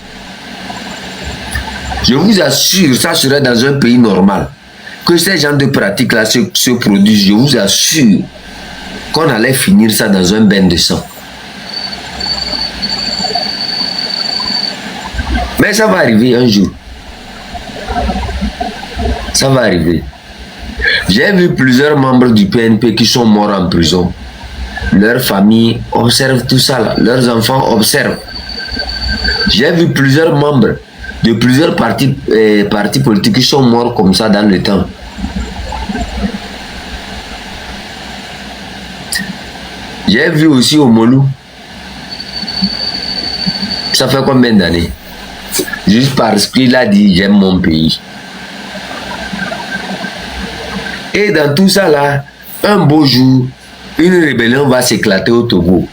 Je vous assure, ça serait dans un pays normal. Que ces gens de pratique-là se produisent, je vous assure qu'on allait finir ça dans un bain de sang. Mais ça va arriver un jour. Ça va arriver. J'ai vu plusieurs membres du PNP qui sont morts en prison. Leurs familles observent tout ça là. Leurs enfants observent. J'ai vu plusieurs membres de plusieurs partis politiques qui sont morts comme ça dans le temps. J'ai vu aussi Omolou. Ça fait combien d'années? Juste parce qu'il a dit j'aime mon pays. Et dans tout ça là, un beau jour, une rébellion va s'éclater au Togo.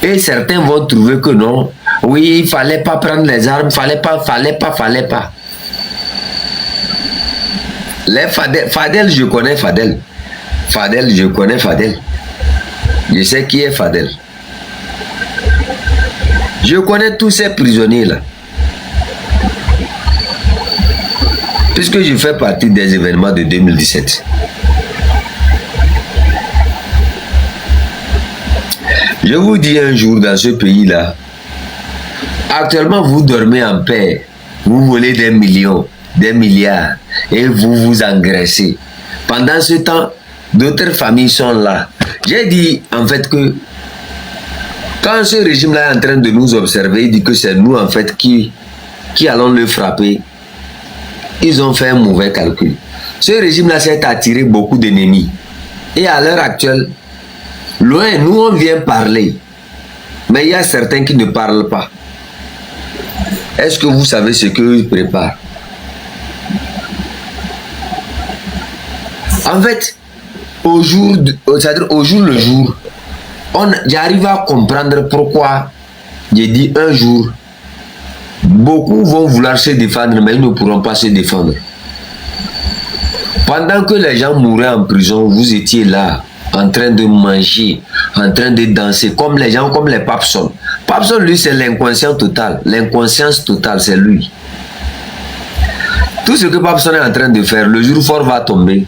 Et certains vont trouver que non, oui, il fallait pas prendre les armes, fallait pas. Les Fadel, je connais Fadel. Fadel, je connais Fadel. Je sais qui est Fadel. Je connais tous ces prisonniers là. Puisque je fais partie des événements de 2017. Je vous dis un jour dans ce pays-là, actuellement vous dormez en paix, vous volez des millions, des milliards et vous vous engraissez. Pendant ce temps, d'autres familles sont là. J'ai dit en fait que quand ce régime-là est en train de nous observer, il dit que c'est nous en fait qui allons le frapper. Ils ont fait un mauvais calcul. Ce régime-là s'est attiré beaucoup d'ennemis. Et à l'heure actuelle, loin, nous on vient parler. Mais il y a certains qui ne parlent pas. Est-ce que vous savez ce qu'ils préparent? En fait, au jour le jour, j'arrive à comprendre pourquoi j'ai dit un jour, beaucoup vont vouloir se défendre, mais ils ne pourront pas se défendre. Pendant que les gens mouraient en prison, vous étiez là, en train de manger, en train de danser, comme les gens, comme les Papson. Papson, lui, c'est l'inconscient total. L'inconscience totale, c'est lui. Tout ce que Papson est en train de faire, le jour fort va tomber.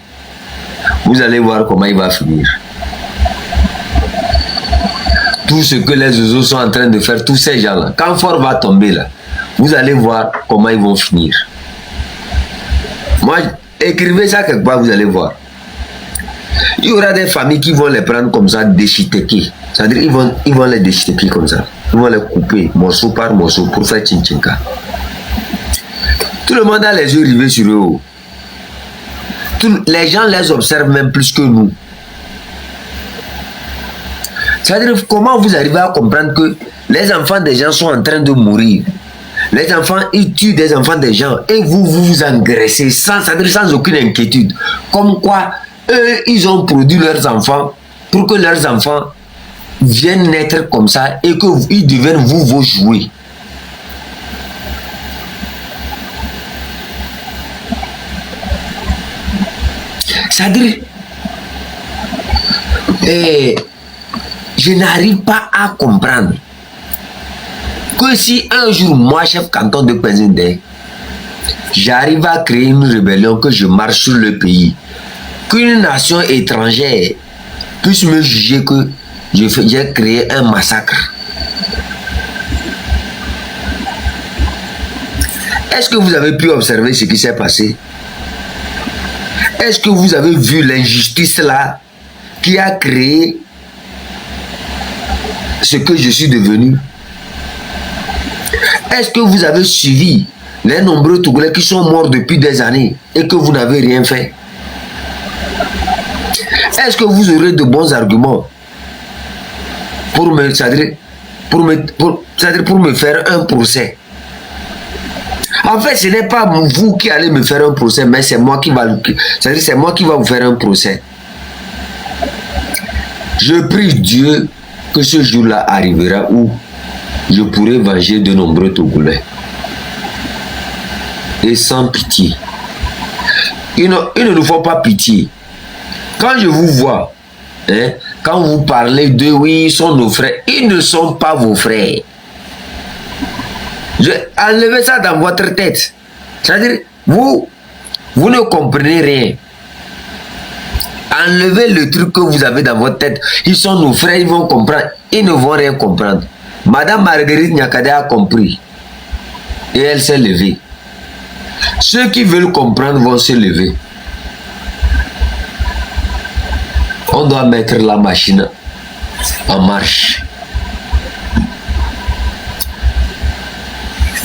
Vous allez voir comment il va finir. Tout ce que les oiseaux sont en train de faire, tous ces gens-là, quand fort va tomber là, vous allez voir comment ils vont finir. Moi, écrivez ça quelque part, vous allez voir. Il y aura des familles qui vont les prendre comme ça, déchiqueter. C'est-à-dire ils vont les déchiqueter comme ça. Ils vont les couper morceau par morceau pour faire tchinchinka. Tout le monde a les yeux rivés sur eux. Les gens les observent même plus que nous. C'est-à-dire comment vous arrivez à comprendre que les enfants des gens sont en train de mourir. Les enfants, ils tuent des enfants des gens et vous engraissez sans aucune inquiétude. Comme quoi, eux, ils ont produit leurs enfants pour que leurs enfants viennent naître comme ça et qu'ils deviennent vos jouets. C'est-à-dire, je n'arrive pas à comprendre que si un jour, moi, chef canton de Penzindé, j'arrive à créer une rébellion, que je marche sur le pays, qu'une nation étrangère puisse me juger que j'ai créé un massacre. Est-ce que vous avez pu observer ce qui s'est passé? Est-ce que vous avez vu l'injustice là qui a créé ce que je suis devenu? Est-ce que vous avez suivi les nombreux Togolais qui sont morts depuis des années et que vous n'avez rien fait? Est-ce que vous aurez de bons arguments pour me faire un procès? En fait, ce n'est pas vous qui allez me faire un procès, mais c'est moi qui va vous faire un procès. Je prie Dieu que ce jour-là arrivera où je pourrai venger de nombreux Togolais. Et sans pitié. Ils ne nous font pas pitié. Quand je vous vois, quand vous parlez de oui, ils sont nos frères, ils ne sont pas vos frères. Enlevez ça dans votre tête. C'est-à-dire, vous ne comprenez rien. Enlevez le truc que vous avez dans votre tête. Ils sont nos frères, ils vont comprendre. Ils ne vont rien comprendre. Madame Marguerite Nyakade a compris. Et elle s'est levée. Ceux qui veulent comprendre vont se lever. On doit mettre la machine en marche.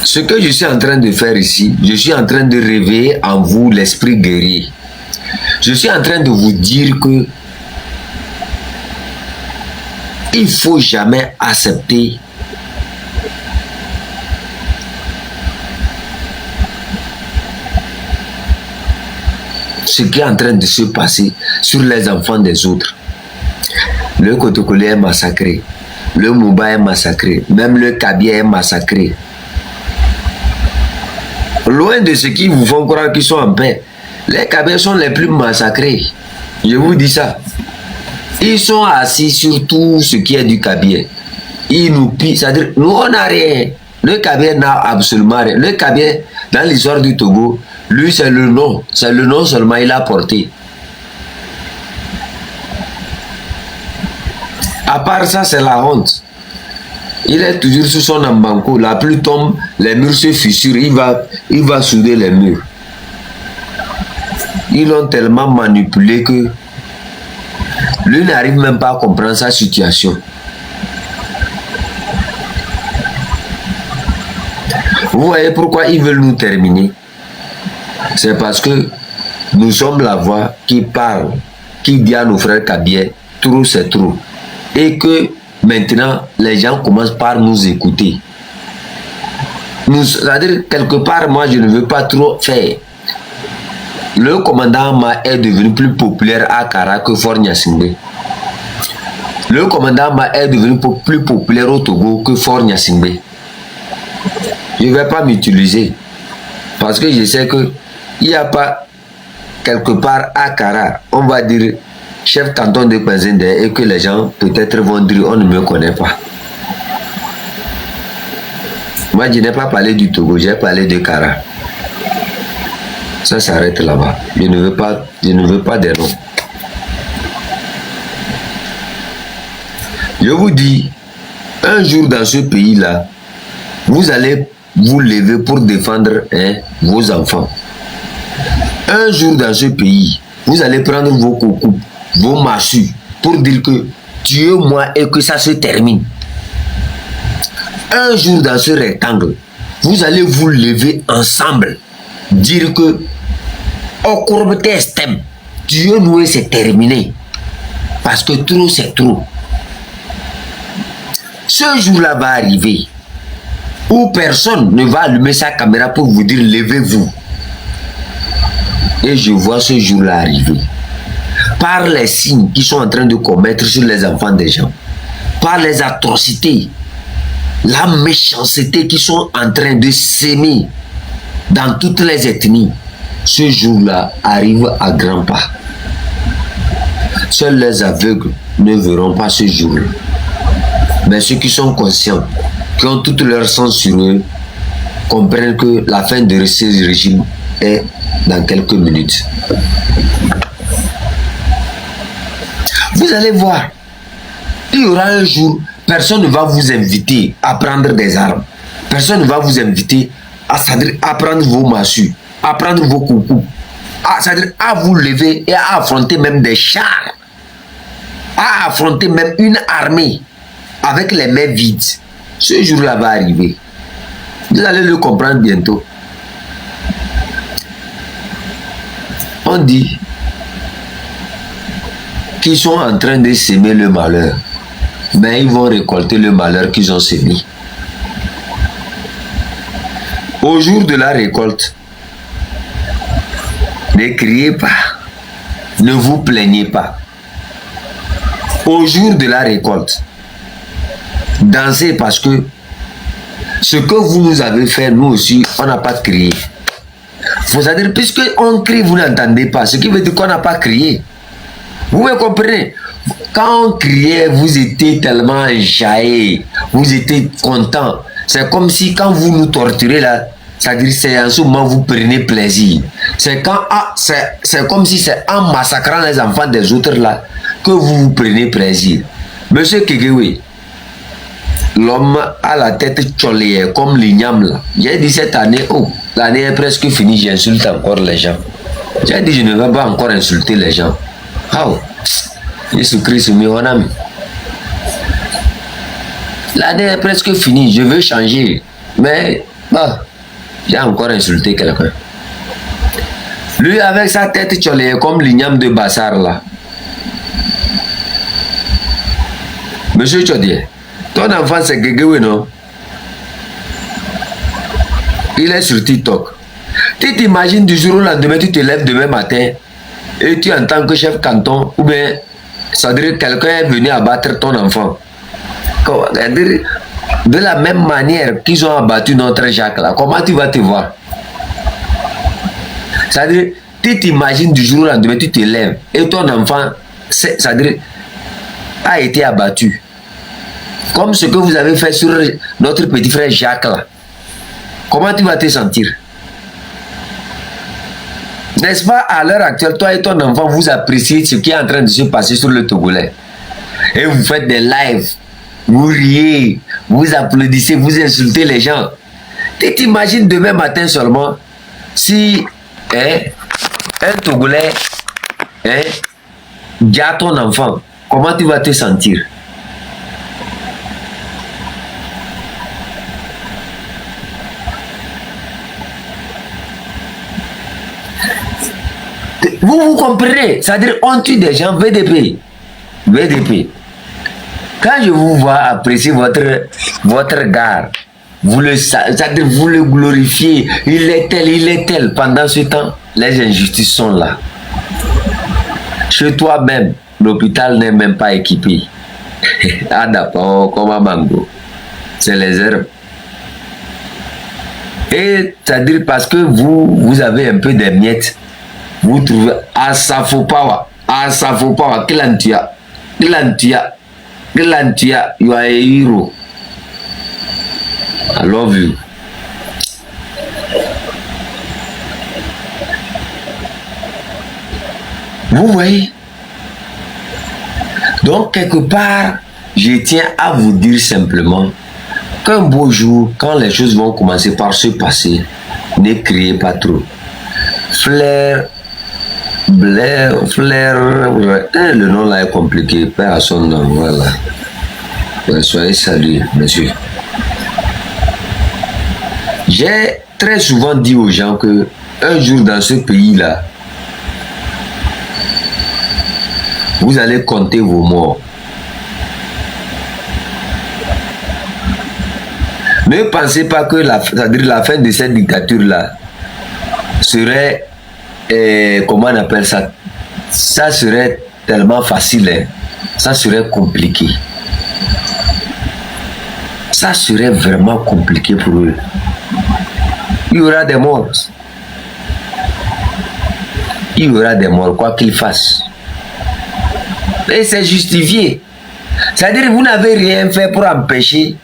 Ce que je suis en train de faire ici, je suis en train de réveiller en vous l'esprit guerrier. Je suis en train de vous dire que il ne faut jamais accepter ce qui est en train de se passer sur les enfants des autres. Le Kotokoli est massacré, le Mouba est massacré, même le Kabia est massacré. Loin de ceux qui vous font croire qu'ils sont en paix, les Kabiens sont les plus massacrés. Je vous dis ça. Ils sont assis sur tout ce qui est du Kabien. Ils nous pillent. C'est-à-dire, nous, on n'a rien. Le Kabien n'a absolument rien. Le Kabien, dans l'histoire du Togo, lui, c'est le nom. C'est le nom seulement il a porté. À part ça, c'est la honte. Il est toujours sur son embanco. La pluie tombe, les murs se fissurent. Il va souder les murs. Ils l'ont tellement manipulé que lui n'arrive même pas à comprendre sa situation. Vous voyez pourquoi ils veulent nous terminer? C'est parce que nous sommes la voix qui parle, qui dit à nos frères Kabyé, trop c'est trop. Et que maintenant, les gens commencent par nous écouter. C'est-à-dire, quelque part, moi, je ne veux pas trop faire. Le commandant Ma est devenu plus populaire à Kara que Fort Gnassingbé. Le commandant Ma est devenu plus populaire au Togo que Fort Gnassingbé. Je ne vais pas m'utiliser. Parce que je sais qu'il n'y a pas quelque part à Kara, on va dire chef canton de Penzende, et que les gens peut-être vont dire on ne me connaît pas. Moi, je n'ai pas parlé du Togo, j'ai parlé de Kara. Ça s'arrête là-bas. Je ne veux pas des noms. Je vous dis, un jour dans ce pays-là, vous allez vous lever pour défendre vos enfants. Un jour dans ce pays, vous allez prendre vos coucous, vos massues, pour dire que tuez-moi et que ça se termine. Un jour dans ce rectangle, vous allez vous lever ensemble, dire que au courbe testem, tuez-nous et c'est terminé. Parce que trop c'est trop. Ce jour-là va arriver où personne ne va allumer sa caméra pour vous dire levez-vous. Et je vois ce jour-là arriver. Par les signes qu'ils sont en train de commettre sur les enfants des gens. Par les atrocités. La méchanceté qu'ils sont en train de s'aimer dans toutes les ethnies. Ce jour-là arrive à grands pas. Seuls les aveugles ne verront pas ce jour-là. Mais ceux qui sont conscients, qui ont tout leur sens sur eux, comprennent que la fin de ce régime est dans quelques minutes. Vous allez voir, il y aura un jour, personne ne va vous inviter à prendre des armes. Personne ne va vous inviter à prendre vos massues, à prendre vos coucous, c'est-à-dire à vous lever et à affronter même des chars, à affronter même une armée avec les mains vides. Ce jour-là va arriver. Vous allez le comprendre bientôt. On dit qu'ils sont en train de s'aimer le malheur, mais ils vont récolter le malheur qu'ils ont semé. Au jour de la récolte, ne criez pas, ne vous plaignez pas. Au jour de la récolte, dansez parce que ce que vous nous avez fait, nous aussi, on n'a pas crié. C'est-à-dire, puisque on crie, vous n'entendez pas, ce qui veut dire qu'on n'a pas crié. Vous me comprenez? Quand on criait, vous étiez tellement jaillé, vous étiez content. C'est comme si quand vous nous torturez là, c'est-à-dire c'est en ce moment vous prenez plaisir. C'est comme si c'est en massacrant les enfants des autres là que vous prenez plaisir. Monsieur Kegewe, l'homme à la tête tcholée comme l'igname là. J'ai dit cette année, oh, l'année est presque finie, j'insulte encore les gens. J'ai dit je ne vais pas encore insulter les gens. How? Jésus-Christ, mon ami. L'année est presque finie, je veux changer. Mais, bah, j'ai encore insulté quelqu'un. Lui, avec sa tête tcholée comme l'igname de Bassar là. Monsieur Tchodier, ton enfant c'est Gegewe, non? Il est sur TikTok. Tu t'imagines du jour au lendemain, tu te lèves demain matin et tu en tant que chef canton, ou bien ça dirait quelqu'un est venu abattre ton enfant. De la même manière qu'ils ont abattu notre Jacques là, comment tu vas te voir? C'est-à-dire, tu t'imagines du jour au lendemain, tu te lèves et ton enfant, c'est-à-dire, a été abattu. Comme ce que vous avez fait sur notre petit frère Jacques là. Comment tu vas te sentir? N'est-ce pas, à l'heure actuelle, toi et ton enfant, vous appréciez ce qui est en train de se passer sur le Togolais. Et vous faites des lives, vous riez, vous applaudissez, vous insultez les gens. Tu t'imagines demain matin seulement, si un Togolais garde ton enfant, comment tu vas te sentir? Vous comprenez? C'est-à-dire, on tue des gens, VDP. VDP. Quand je vous vois apprécier votre gars, c'est-à-dire vous le glorifiez, il est tel. Pendant ce temps, les injustices sont là. Chez toi-même, l'hôpital n'est même pas équipé. Ah d'accord, comme à Mango. C'est les herbes. Et c'est-à-dire parce que vous avez un peu des miettes, vous trouvez Asafopawa, Kilantia, you are a hero. I love you. Vous voyez? Donc, quelque part, je tiens à vous dire simplement qu'un beau jour, quand les choses vont commencer par se passer, ne criez pas trop. Flair, le nom là est compliqué, père à son nom, voilà. Soyez salués, monsieur. J'ai très souvent dit aux gens que un jour dans ce pays-là, vous allez compter vos morts. Ne pensez pas que la fin de cette dictature-là serait, comment on appelle ça? Ça serait tellement facile, hein? Ça serait compliqué. Ça serait vraiment compliqué pour eux. Il y aura des morts. Il y aura des morts, quoi qu'ils fassent. Et c'est justifié. C'est-à-dire que vous n'avez rien fait pour empêcher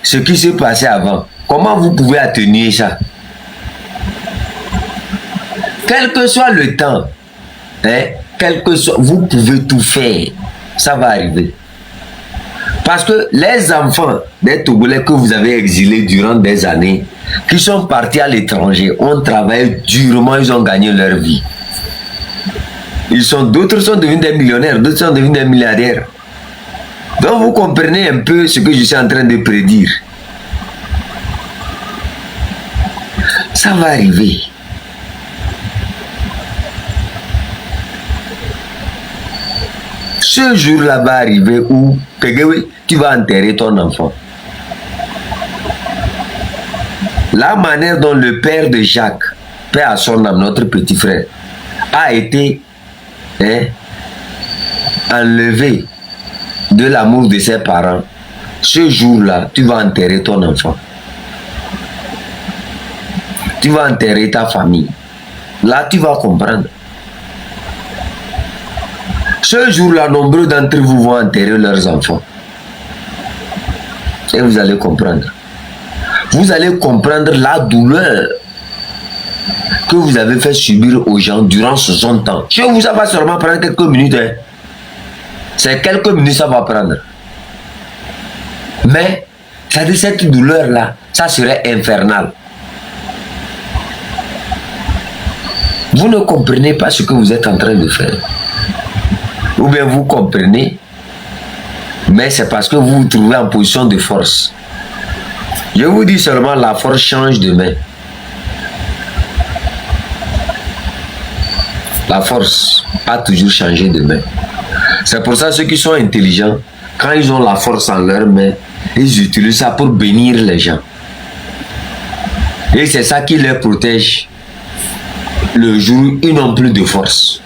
ce qui s'est passé avant. Comment vous pouvez atténuer ça? Quel que soit le temps, vous pouvez tout faire. Ça va arriver. Parce que les enfants des Togolais que vous avez exilés durant des années, qui sont partis à l'étranger, ont travaillé durement, ils ont gagné leur vie. D'autres sont devenus des millionnaires, d'autres sont devenus des milliardaires. Donc vous comprenez un peu ce que je suis en train de prédire. Ça va arriver. Ce jour-là va arriver où tu vas enterrer ton enfant. La manière dont le père de Jacques, père à son âme, notre petit frère, a été enlevé de l'amour de ses parents, ce jour-là, tu vas enterrer ton enfant. Tu vas enterrer ta famille. Là, tu vas comprendre. Ce jour-là, nombreux d'entre vous vont enterrer leurs enfants. Et vous allez comprendre. Vous allez comprendre la douleur que vous avez fait subir aux gens durant 60 ans. Chez vous, ça va seulement prendre quelques minutes. C'est quelques minutes, ça va prendre. Mais, c'est-à-dire cette douleur-là, ça serait infernal. Vous ne comprenez pas ce que vous êtes en train de faire. Ou bien vous comprenez, mais c'est parce que vous vous trouvez en position de force. Je vous dis seulement, la force change de main. La force a toujours changé de main. C'est pour ça ceux qui sont intelligents, quand ils ont la force en leurs mains, ils utilisent ça pour bénir les gens. Et c'est ça qui les protège le jour où ils n'ont plus de force.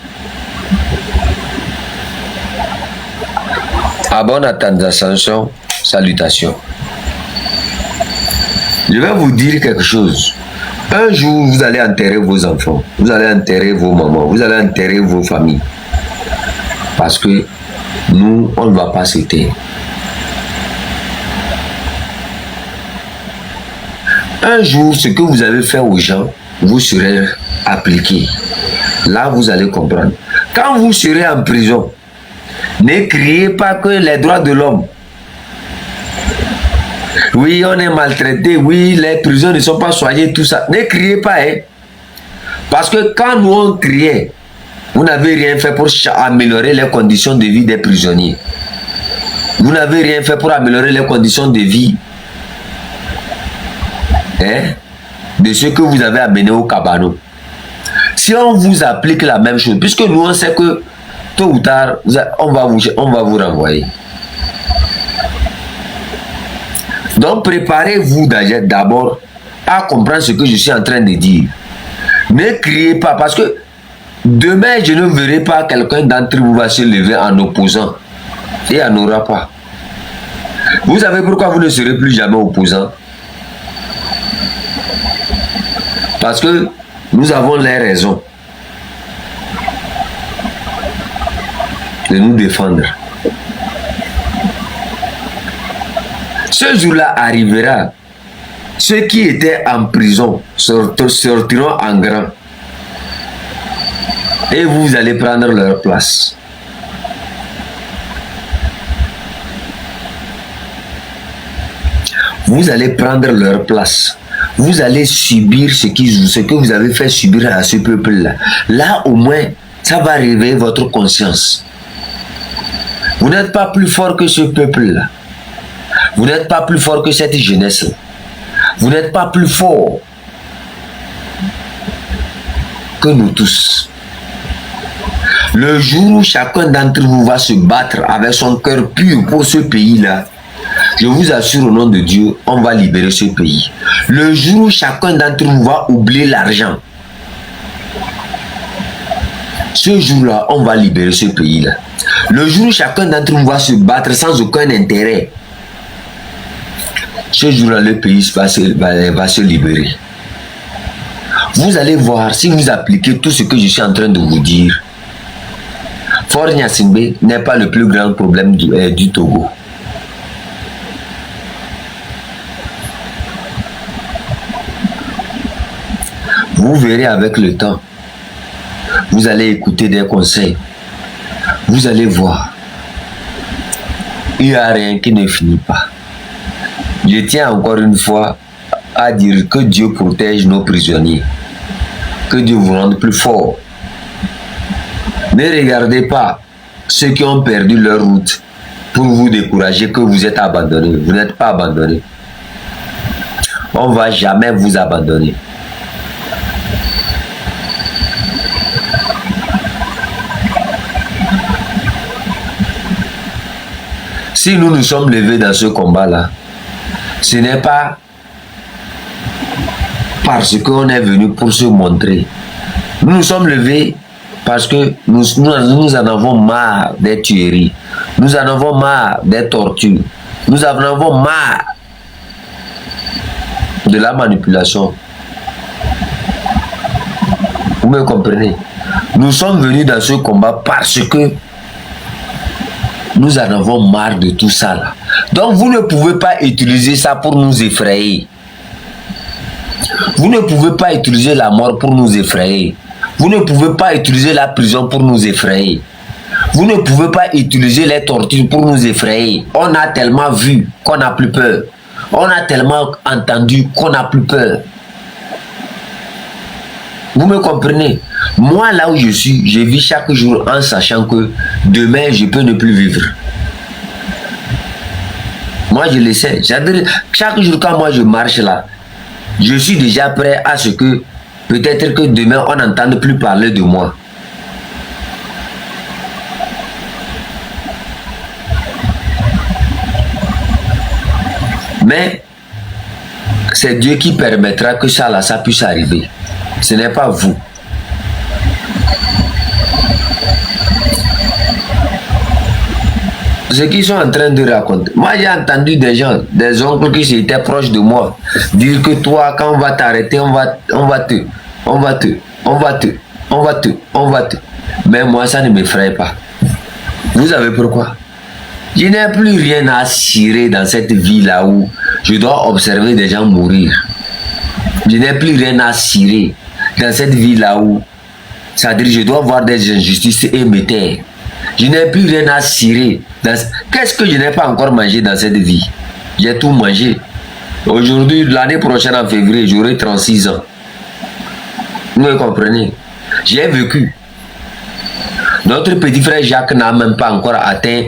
À bonne attention, salutations. Je vais vous dire quelque chose. Un jour, vous allez enterrer vos enfants, vous allez enterrer vos mamans, vous allez enterrer vos familles. Parce que nous, on ne va pas se taire. Un jour, ce que vous avez fait aux gens, vous serez appliqué. Là, vous allez comprendre. Quand vous serez en prison, Ne criez pas que les droits de l'homme. Oui, on est maltraité. Oui, les prisons ne sont pas soignées, tout ça. Ne criez pas, hein. Parce que quand nous on criait, vous n'avez rien fait pour améliorer les conditions de vie des prisonniers. Vous n'avez rien fait pour améliorer les conditions de vie, hein, de ce que vous avez amené au cabanon. Si on vous applique la même chose, puisque nous on sait que tôt ou tard, on va vous renvoyer. Donc préparez-vous d'abord à comprendre ce que je suis en train de dire. Ne criez pas, parce que demain je ne verrai pas quelqu'un d'entre vous va se lever en opposant. Et il n'y en aura pas. Vous savez pourquoi vous ne serez plus jamais opposant? Parce que nous avons les raisons de nous défendre. Ce jour-là arrivera. Ceux qui étaient en prison sortiront en grand. Et vous allez prendre leur place. Vous allez prendre leur place. Vous allez subir ce que vous avez fait subir à ce peuple-là. Là, au moins, ça va réveiller votre conscience. Vous n'êtes pas plus fort que ce peuple-là. Vous n'êtes pas plus fort que cette jeunesse. Vous n'êtes pas plus fort que nous tous. Le jour où chacun d'entre vous va se battre avec son cœur pur pour ce pays-là, je vous assure au nom de Dieu, on va libérer ce pays. Le jour où chacun d'entre vous va oublier l'argent, ce jour-là, on va libérer ce pays-là. Le jour où chacun d'entre vous va se battre sans aucun intérêt, ce jour-là, le pays va se libérer. Vous allez voir, si vous appliquez tout ce que je suis en train de vous dire, Faure Gnassingbé n'est pas le plus grand problème du Togo. Vous verrez avec le temps. Vous allez écouter des conseils. Vous allez voir. Il n'y a rien qui ne finit pas. Je tiens encore une fois à dire que Dieu protège nos prisonniers. Que Dieu vous rende plus fort. Ne regardez pas ceux qui ont perdu leur route pour vous décourager que vous êtes abandonnés. Vous n'êtes pas abandonnés. On ne va jamais vous abandonner. Si nous nous sommes levés dans ce combat-là, ce n'est pas parce qu'on est venu pour se montrer. Nous nous sommes levés parce que nous en avons marre des tueries. Nous en avons marre des tortures. Nous en avons marre de la manipulation. Vous me comprenez? Nous sommes venus dans ce combat parce que nous en avons marre de tout ça là. Donc vous ne pouvez pas utiliser ça pour nous effrayer. Vous ne pouvez pas utiliser la mort pour nous effrayer. Vous ne pouvez pas utiliser la prison pour nous effrayer. Vous ne pouvez pas utiliser les tortures pour nous effrayer. On a tellement vu qu'on n'a plus peur. On a tellement entendu qu'on n'a plus peur. Vous me comprenez? Moi, là où je suis, je vis chaque jour en sachant que demain, je peux ne plus vivre. Moi, je le sais. Chaque jour, quand moi je marche là, je suis déjà prêt à ce que peut-être que demain, on n'entende plus parler de moi. Mais c'est Dieu qui permettra que ça, là, ça puisse arriver. Ce n'est pas vous. Ce qu'ils sont en train de raconter. Moi, j'ai entendu des gens, des oncles qui étaient proches de moi, dire que toi, quand on va t'arrêter, on va te. Mais moi, ça ne m'effraie pas. Vous savez pourquoi? Je n'ai plus rien à cirer dans cette vie-là où je dois observer des gens mourir. Je n'ai plus rien à cirer dans cette vie-là où, c'est-à-dire, je dois voir des injustices et me taire. Je n'ai plus rien à cirer. Qu'est-ce que je n'ai pas encore mangé dans cette vie? J'ai tout mangé. Aujourd'hui, l'année prochaine, en février, j'aurai 36 ans. Vous me comprenez? J'ai vécu. Notre petit frère Jacques n'a même pas encore atteint,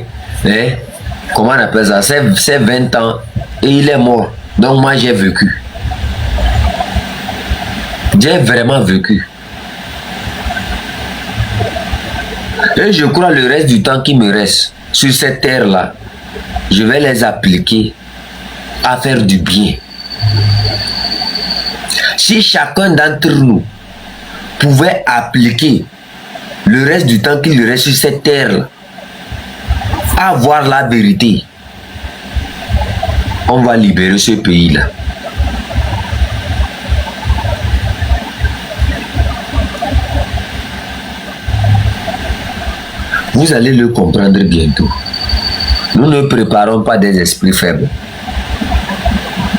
comment on appelle ça, ses 20 ans et il est mort. Donc moi, j'ai vécu. J'ai vraiment vécu. Et je crois le reste du temps qui me reste sur cette terre-là, je vais les appliquer à faire du bien. Si chacun d'entre nous pouvait appliquer le reste du temps qu'il lui reste sur cette terre-là à voir la vérité, on va libérer ce pays-là. Vous allez le comprendre bientôt. Nous ne préparons pas des esprits faibles.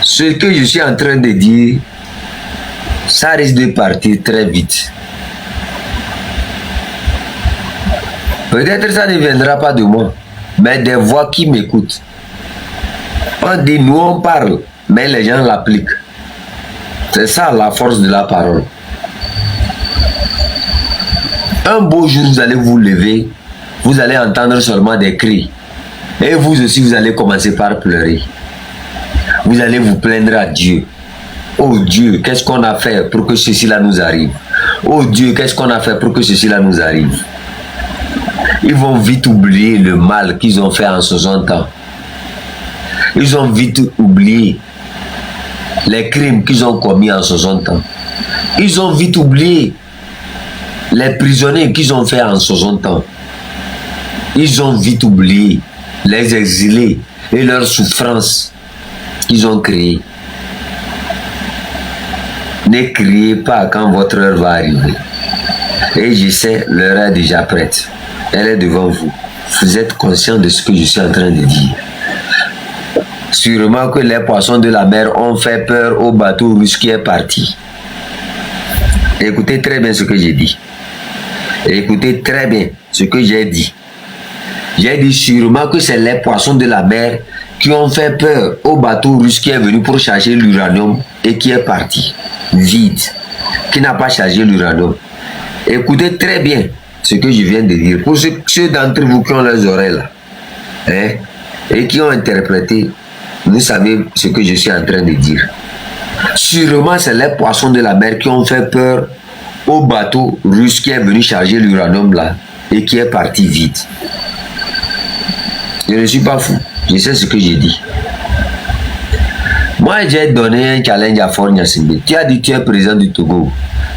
Ce que je suis en train de dire, ça risque de partir très vite. Peut-être ça ne viendra pas de moi, mais des voix qui m'écoutent. On dit, nous on parle, mais les gens l'appliquent. C'est ça la force de la parole. Un beau jour, vous allez vous lever, vous allez entendre seulement des cris. Et vous aussi, vous allez commencer par pleurer. Vous allez vous plaindre à Dieu. Oh Dieu, qu'est-ce qu'on a fait pour que ceci-là nous arrive? Oh Dieu, qu'est-ce qu'on a fait pour que ceci-là nous arrive? Ils vont vite oublier le mal qu'ils ont fait en 60 ans. Ils ont vite oublié les crimes qu'ils ont commis en 60 ans. Ils ont vite oublié les prisonniers qu'ils ont fait en 60 ans. Ils ont vite oublié les exilés et leurs souffrances qu'ils ont créées. Ne criez pas quand votre heure va arriver. Et je sais, l'heure est déjà prête. Elle est devant vous. Vous êtes conscient de ce que je suis en train de dire. Sûrement que les poissons de la mer ont fait peur au bateau russe qui est parti. Écoutez très bien ce que j'ai dit. Écoutez très bien ce que j'ai dit. J'ai dit sûrement que c'est les poissons de la mer qui ont fait peur au bateau russe qui est venu pour chercher l'uranium et qui est parti vide, qui n'a pas chargé l'uranium. Écoutez très bien ce que je viens de dire. Pour ceux d'entre vous qui ont les oreilles là, et qui ont interprété, vous savez ce que je suis en train de dire. Sûrement c'est les poissons de la mer qui ont fait peur au bateau russe qui est venu charger l'uranium là et qui est parti vide. Je ne suis pas fou, je sais ce que j'ai dit. Moi, j'ai donné un challenge à Faure Gnassingbé. Tu as dit que tu es président du Togo.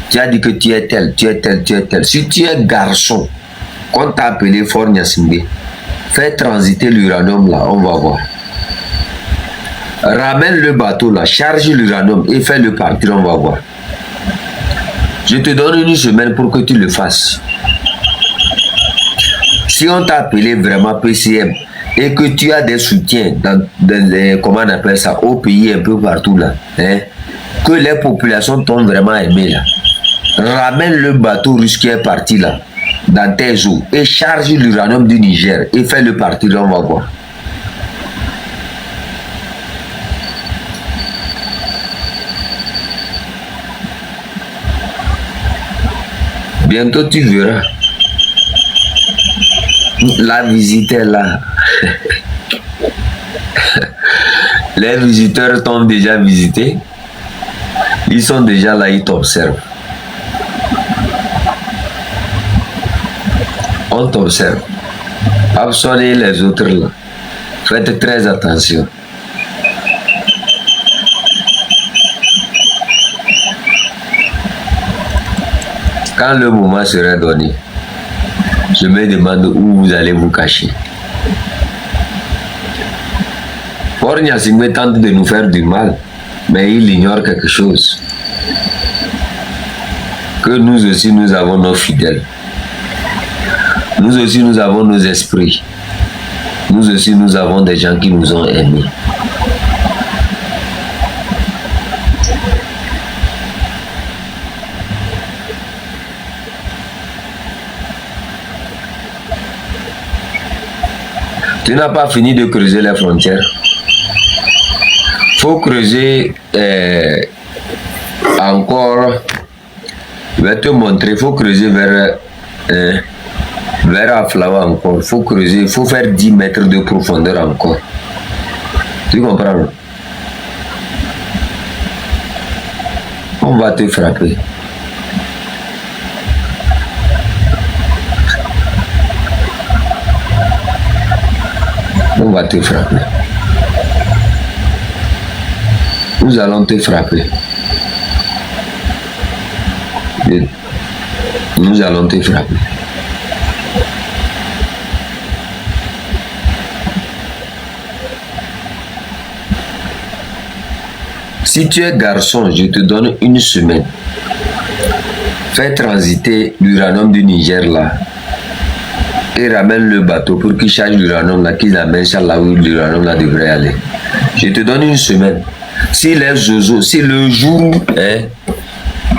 Tu as dit que tu es tel, tu es tel, tu es tel. Si tu es garçon, quand tu as appelé Faure Gnassingbé, fais transiter l'uranium là, on va voir. Ramène le bateau là, charge l'uranium et fais-le partir, on va voir. Je te donne une semaine pour que tu le fasses. Si on t'a appelé vraiment PCM, et que tu as des soutiens dans les, comment on appelle ça, au pays un peu partout là, que les populations t'ont vraiment aimé là, ramène le bateau russe qui est parti là, dans tes eaux, et charge l'uranium du Niger, et fais-le partir, on va voir. Bientôt tu verras. La visite est là. Les visiteurs t'ont déjà visité. Ils sont déjà là, ils t'observent. On t'observe. Absorbez les autres là. Faites très attention. Quand le moment sera donné, je me demande où vous allez vous cacher. Faure Gnassingbé tente de nous faire du mal, mais il ignore quelque chose. Que nous aussi, nous avons nos fidèles. Nous aussi, nous avons nos esprits. Nous aussi, nous avons des gens qui nous ont aimés. Tu n'as pas fini de creuser les frontières. Faut creuser encore. Je vais te montrer. Faut creuser vers Aflawa encore. Faut creuser. Faut faire 10 mètres de profondeur encore. Tu comprends? On va te frapper. On va te frapper. Nous allons te frapper. Nous allons te frapper. Si tu es garçon, je te donne une semaine. Fais transiter l'uranium du Niger là. Et ramène le bateau pour qu'il charge l'uranium là, qu'ils amènent là où l'uranium là devrait aller. Je te donne une semaine. Si les zozos, si le jour,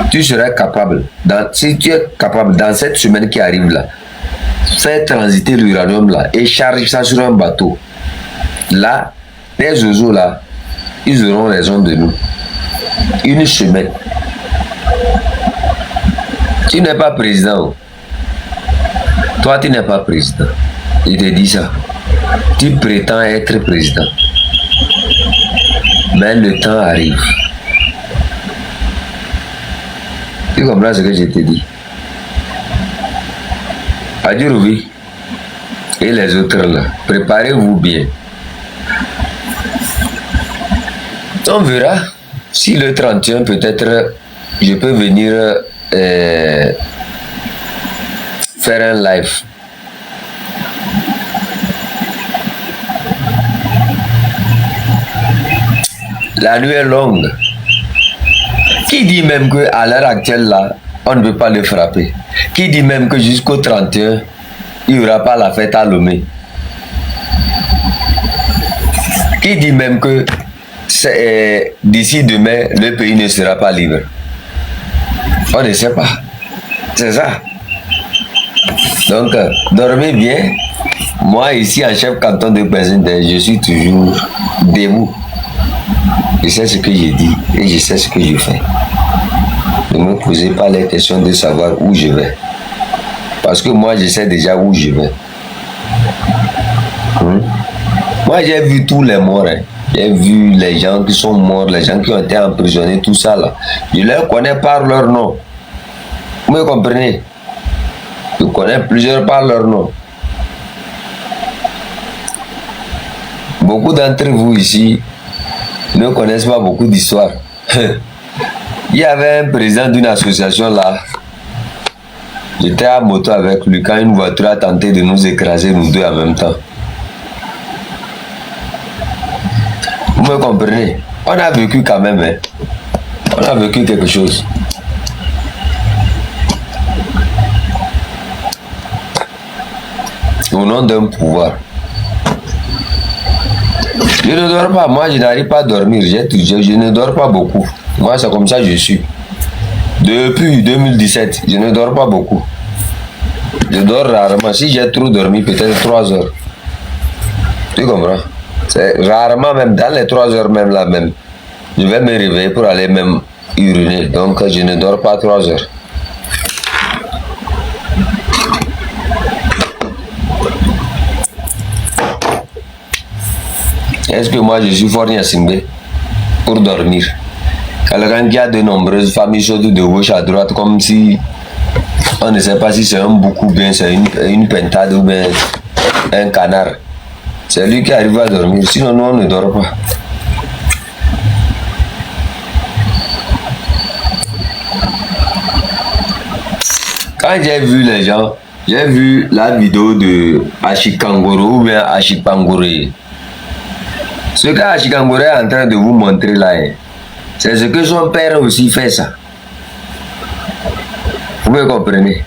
tu seras capable, si tu es capable dans cette semaine qui arrive là, fais transiter l'uranium là et charge ça sur un bateau. Là, les zozos là, ils auront raison de nous. Une semaine. Tu n'es pas président. Toi, tu n'es pas président. Il te dit ça. Tu prétends être président. Mais le temps arrive. Tu comprends ce que je te dis? Adjurouvi et les autres là, préparez-vous bien. On verra si le 31 peut-être je peux venir faire un live. La nuit est longue. Qui dit même qu'à l'heure actuelle là, on ne peut pas le frapper? Qui dit même que jusqu'au 31, il n'y aura pas la fête à Lomé? Qui dit même que d'ici demain, le pays ne sera pas libre? On ne sait pas. C'est ça. Donc, dormez bien. Moi, ici, en chef canton de Bézin, je suis toujours debout. Je sais ce que je dis et je sais ce que je fais. Ne me posez pas les questions de savoir où je vais. Parce que moi, je sais déjà où je vais. Moi, j'ai vu tous les morts. J'ai vu les gens qui sont morts, les gens qui ont été emprisonnés, tout ça là. Je les connais par leur nom. Vous me comprenez? Je connais plusieurs par leur nom. Beaucoup d'entre vous ici ne connaissent pas beaucoup d'histoires. Il y avait un président d'une association là. J'étais à moto avec lui quand une voiture a tenté de nous écraser, nous deux en même temps. Vous me comprenez? On a vécu quand même, hein? On a vécu quelque chose. Au nom d'un pouvoir. Je ne dors pas, moi je n'arrive pas à dormir, je ne dors pas beaucoup. Moi c'est comme ça que je suis. Depuis 2017, je ne dors pas beaucoup. Je dors rarement, si j'ai trop dormi, peut-être 3 heures. Tu comprends? C'est rarement même, dans les 3 heures même là même. Je vais me réveiller pour aller même uriner, donc je ne dors pas 3 heures. Est-ce que moi je suis fort Niasimbe pour dormir? Quelqu'un qui a de nombreuses familles chaudes de gauche à droite, comme si on ne sait pas si c'est un bouc ou bien c'est une pentade ou bien un canard. C'est lui qui arrive à dormir, sinon nous on ne dort pas. Quand j'ai vu les gens, j'ai vu la vidéo de Ashikangoro ou bien Ashipangore. Ce qu'Ashikangoro est en train de vous montrer là, c'est ce que son père aussi fait ça. Vous me comprenez?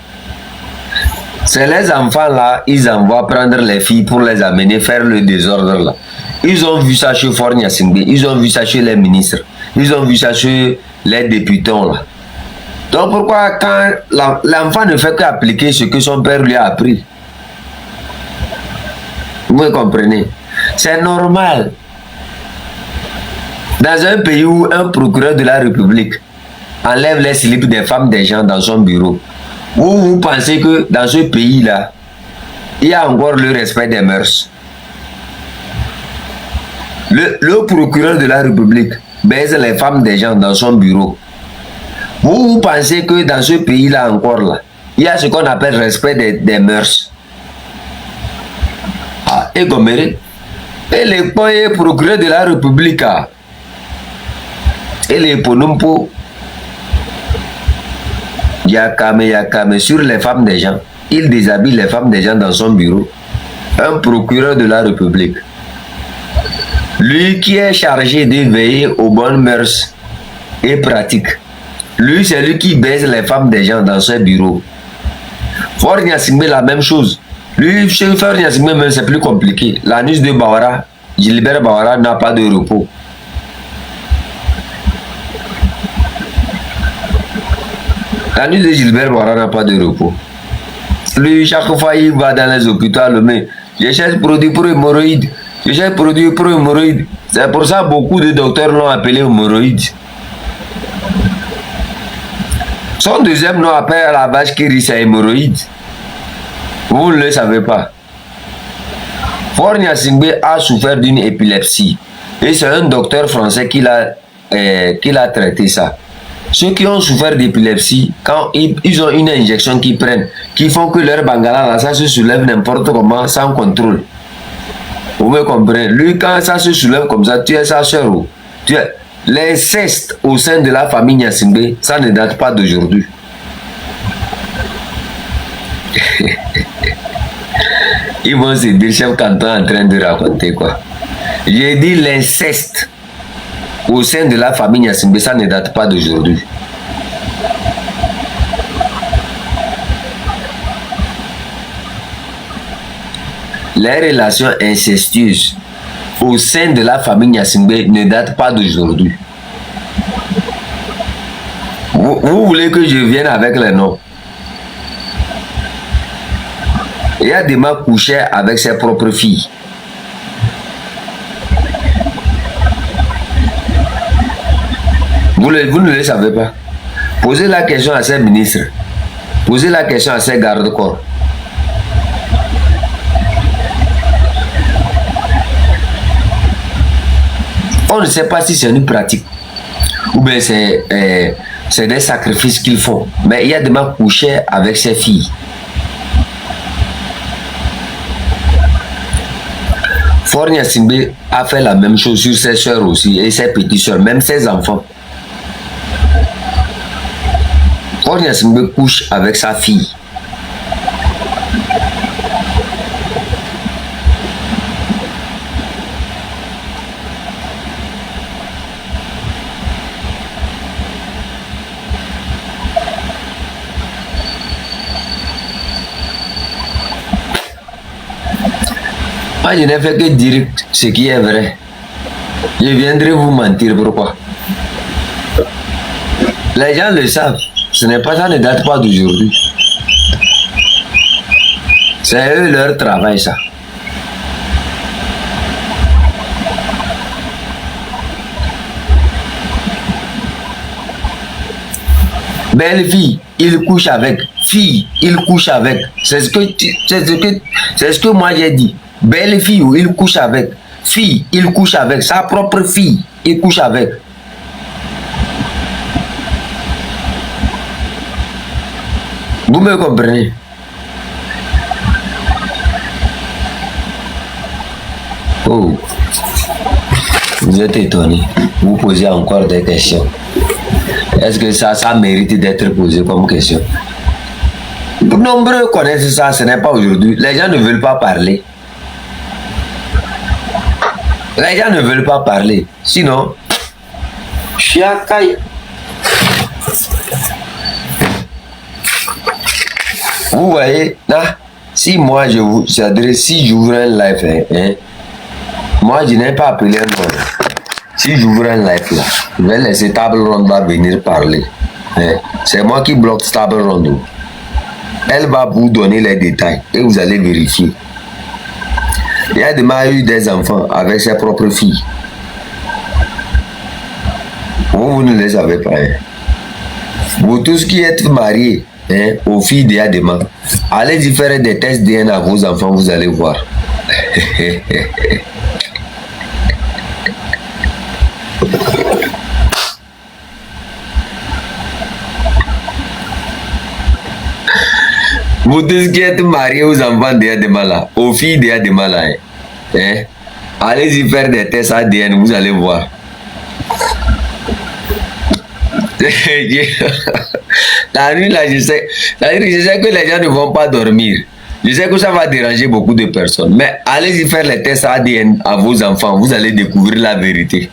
C'est les enfants là, ils envoient prendre les filles pour les amener faire le désordre là. Ils ont vu ça chez Fort Niasimbe, ils ont vu ça chez les ministres, ils ont vu ça chez les députés là. Donc pourquoi quand l'enfant ne fait qu'appliquer ce que son père lui a appris? Vous Vous me comprenez? C'est normal. Dans un pays où un procureur de la République enlève les slips des femmes des gens dans son bureau, vous pensez que dans ce pays-là, il y a encore le respect des mœurs? Le procureur de la République baise les femmes des gens dans son bureau. Vous pensez que dans ce pays-là encore, là, il y a ce qu'on appelle respect des mœurs? Ah, et Goméré, et les procureurs de la République, et les Ponumpo, Yakame sur les femmes des gens. Il déshabille les femmes des gens dans son bureau. Un procureur de la République. Lui qui est chargé de veiller aux bonnes mœurs et pratiques. Lui, c'est lui qui baise les femmes des gens dans son bureau. Fort Nyassimbe, la même chose. Lui, chez Fort Nyassimbe, c'est plus compliqué. L'anus de Bawara, Gilbert Bawara n'a pas de repos. L'anus de Gilbert Bawara n'a pas de repos. Lui, chaque fois, il va dans les hôpitaux, mais je cherche produit pour hémorroïdes. Je cherche produit pour hémorroïdes. C'est pour ça que beaucoup de docteurs l'ont appelé hémorroïde. Son deuxième nom appelle la vache qui rit, c'est hémorroïde. Vous ne le savez pas. Fort Nyassimbe a souffert d'une épilepsie. Et c'est un docteur français qui l'a traité ça. Ceux qui ont souffert d'épilepsie, quand ils ont une injection qu'ils prennent, qui font que leur bangala, là, ça se soulève n'importe comment, sans contrôle. Vous me comprenez? Lui, quand ça se soulève comme ça, tu es sa soeur. L'inceste au sein de la famille Nyassimbe, ça ne date pas d'aujourd'hui. Ils vont se dire, chef canton en train de raconter quoi. J'ai dit l'inceste au sein de la famille Nyassimbe, ça ne date pas d'aujourd'hui. Les relations incestueuses au sein de la famille Nyassimbe ne datent pas d'aujourd'hui. Vous voulez que je vienne avec les noms? Il y a des gens couchés avec ses propres filles. Vous ne le savez pas. Posez la question à ces ministres. Posez la question à ces gardes-corps. On ne sait pas si c'est une pratique ou bien c'est des sacrifices qu'ils font. Mais il y a des gens couchés avec ses filles. Fort Nyassimbe a fait la même chose sur ses soeurs aussi et ses petites soeurs, même ses enfants. Fort Nyassimbe couche avec sa fille. Moi, je n'ai fait que dire ce qui est vrai. Je viendrai vous mentir. Pourquoi? Les gens le savent. Ce n'est pas ça, ne date pas d'aujourd'hui. C'est eux leur travail, ça. Belle fille, il couche avec. Fille, il couche avec. C'est ce que moi j'ai dit. Belle fille, il couche avec. Fille, il couche avec. Sa propre fille, il couche avec. Vous me comprenez? Oh, vous êtes étonné. Vous posez encore des questions. Est-ce que ça mérite d'être posé comme question? Nombreux connaissent ça, ce n'est pas aujourd'hui. Les gens ne veulent pas parler. Les gens ne veulent pas parler. Sinon, Chiakai. Vous voyez, là, si moi je vous adresse, si j'ouvre un live, moi je n'ai pas appelé un nom. Si j'ouvre un live là, je vais laisser Table Ronde va venir parler. C'est moi qui bloque Table Ronde. Elle va vous donner les détails et vous allez vérifier. Il y a eu des enfants avec ses propres filles. Vous ne les avez pas. Hein. Vous tous qui êtes mariés aux filles d'Yadema, allez-y faire des tests DNA à vos enfants, vous allez voir. Vous tous qui êtes mariés aux enfants d'Yadema là, aux filles d'Yadema là, allez-y faire des tests ADN, vous allez voir. La nuit là, je sais que les gens ne vont pas dormir. Je sais que ça va déranger beaucoup de personnes. Mais allez-y faire les tests ADN à vos enfants, vous allez découvrir la vérité.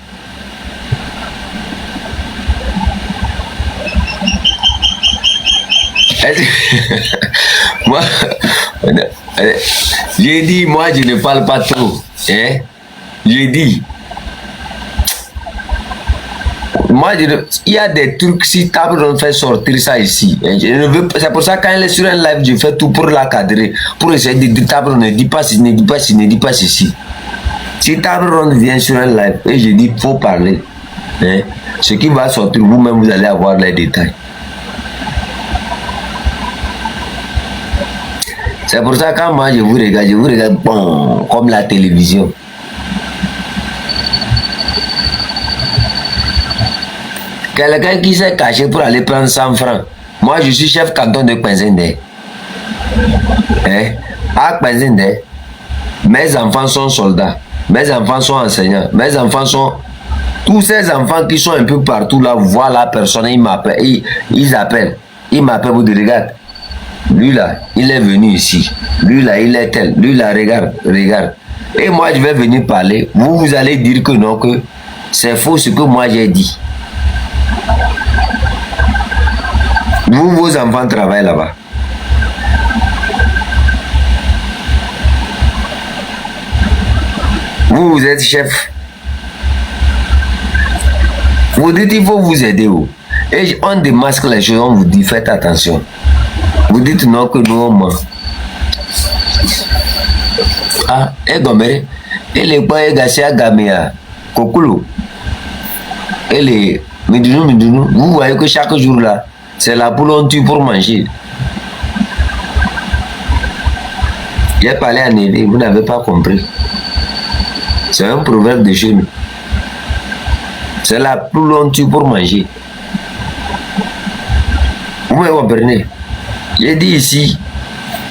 Moi, j'ai dit, moi je ne parle pas trop. J'ai dit. Moi, il y a des trucs, si Table on fait sortir ça ici. C'est pour ça que quand elle est sur un live, je fais tout pour la cadrer. Pour essayer de dire Table, ne dis pas ci, ne dis pas ci, ne dis pas ceci. Si Table on vient sur un live et je dis faut parler, ce qui va sortir, vous-même, vous allez avoir les détails. C'est pour ça que quand moi je vous regarde bon, comme la télévision. Quelqu'un qui s'est caché pour aller prendre 100 francs. Moi, je suis chef canton de Penzende. À Penzende, mes enfants sont soldats. Mes enfants sont enseignants. Mes enfants sont... Tous ces enfants qui sont un peu partout là, voient la personne, ils m'appellent. Ils appellent. Ils m'appellent pour dire, regarde. Lui là, il est venu ici. Lui là, il est tel. Lui là, regarde, regarde. Et moi, je vais venir parler. Vous allez dire que non, que c'est faux ce que moi j'ai dit. Vous, vos enfants travaillent là-bas. Vous êtes chef. Vous dites qu'il faut vous aider. Et on démasque les choses, on vous dit faites attention. Vous dites non que nous on ment. Ah, et Gomere, et les points gâchés à Gamea, Kokulu, et les Midounou, vous voyez que chaque jour là, c'est la poule on tue pour manger. J'ai parlé à Névé, vous n'avez pas compris. C'est un proverbe de chez nous. C'est la poule on tue pour manger. Vous me comprenez? J'ai dit ici,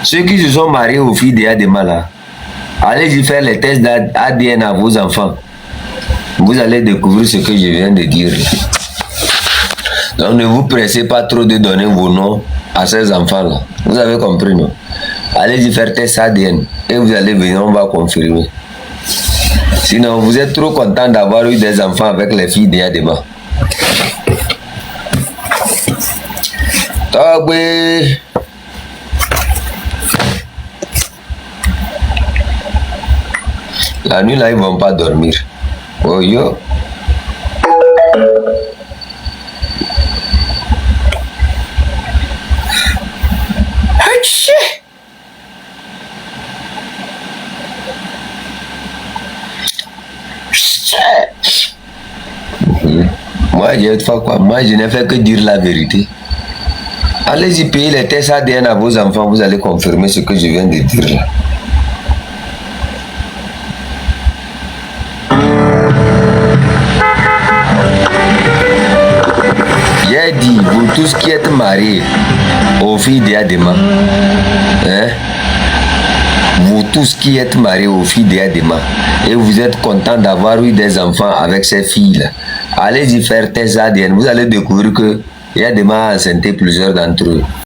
ceux qui se sont mariés aux filles d'Yadema là, allez-y faire les tests d'ADN à vos enfants. Vous allez découvrir ce que je viens de dire. Donc ne vous pressez pas trop de donner vos noms à ces enfants-là. Vous avez compris, non? Allez-y faire test ADN et vous allez venir, on va confirmer. Sinon, vous êtes trop content d'avoir eu des enfants avec les filles d'Yadema. Togbe. La nuit là, ils vont pas dormir. Oh yo. Moi, je n'ai fait que dire la vérité. Allez-y payer les tests ADN à vos enfants, vous allez confirmer ce que je viens de dire là. J'ai dit, vous tous qui êtes mariés aux filles d'Yadema, vous tous qui êtes mariés aux filles d'Yadema et vous êtes contents d'avoir eu des enfants avec ces filles-là, allez-y faire test ADN, vous allez découvrir que Yadema a enceinté plusieurs d'entre eux.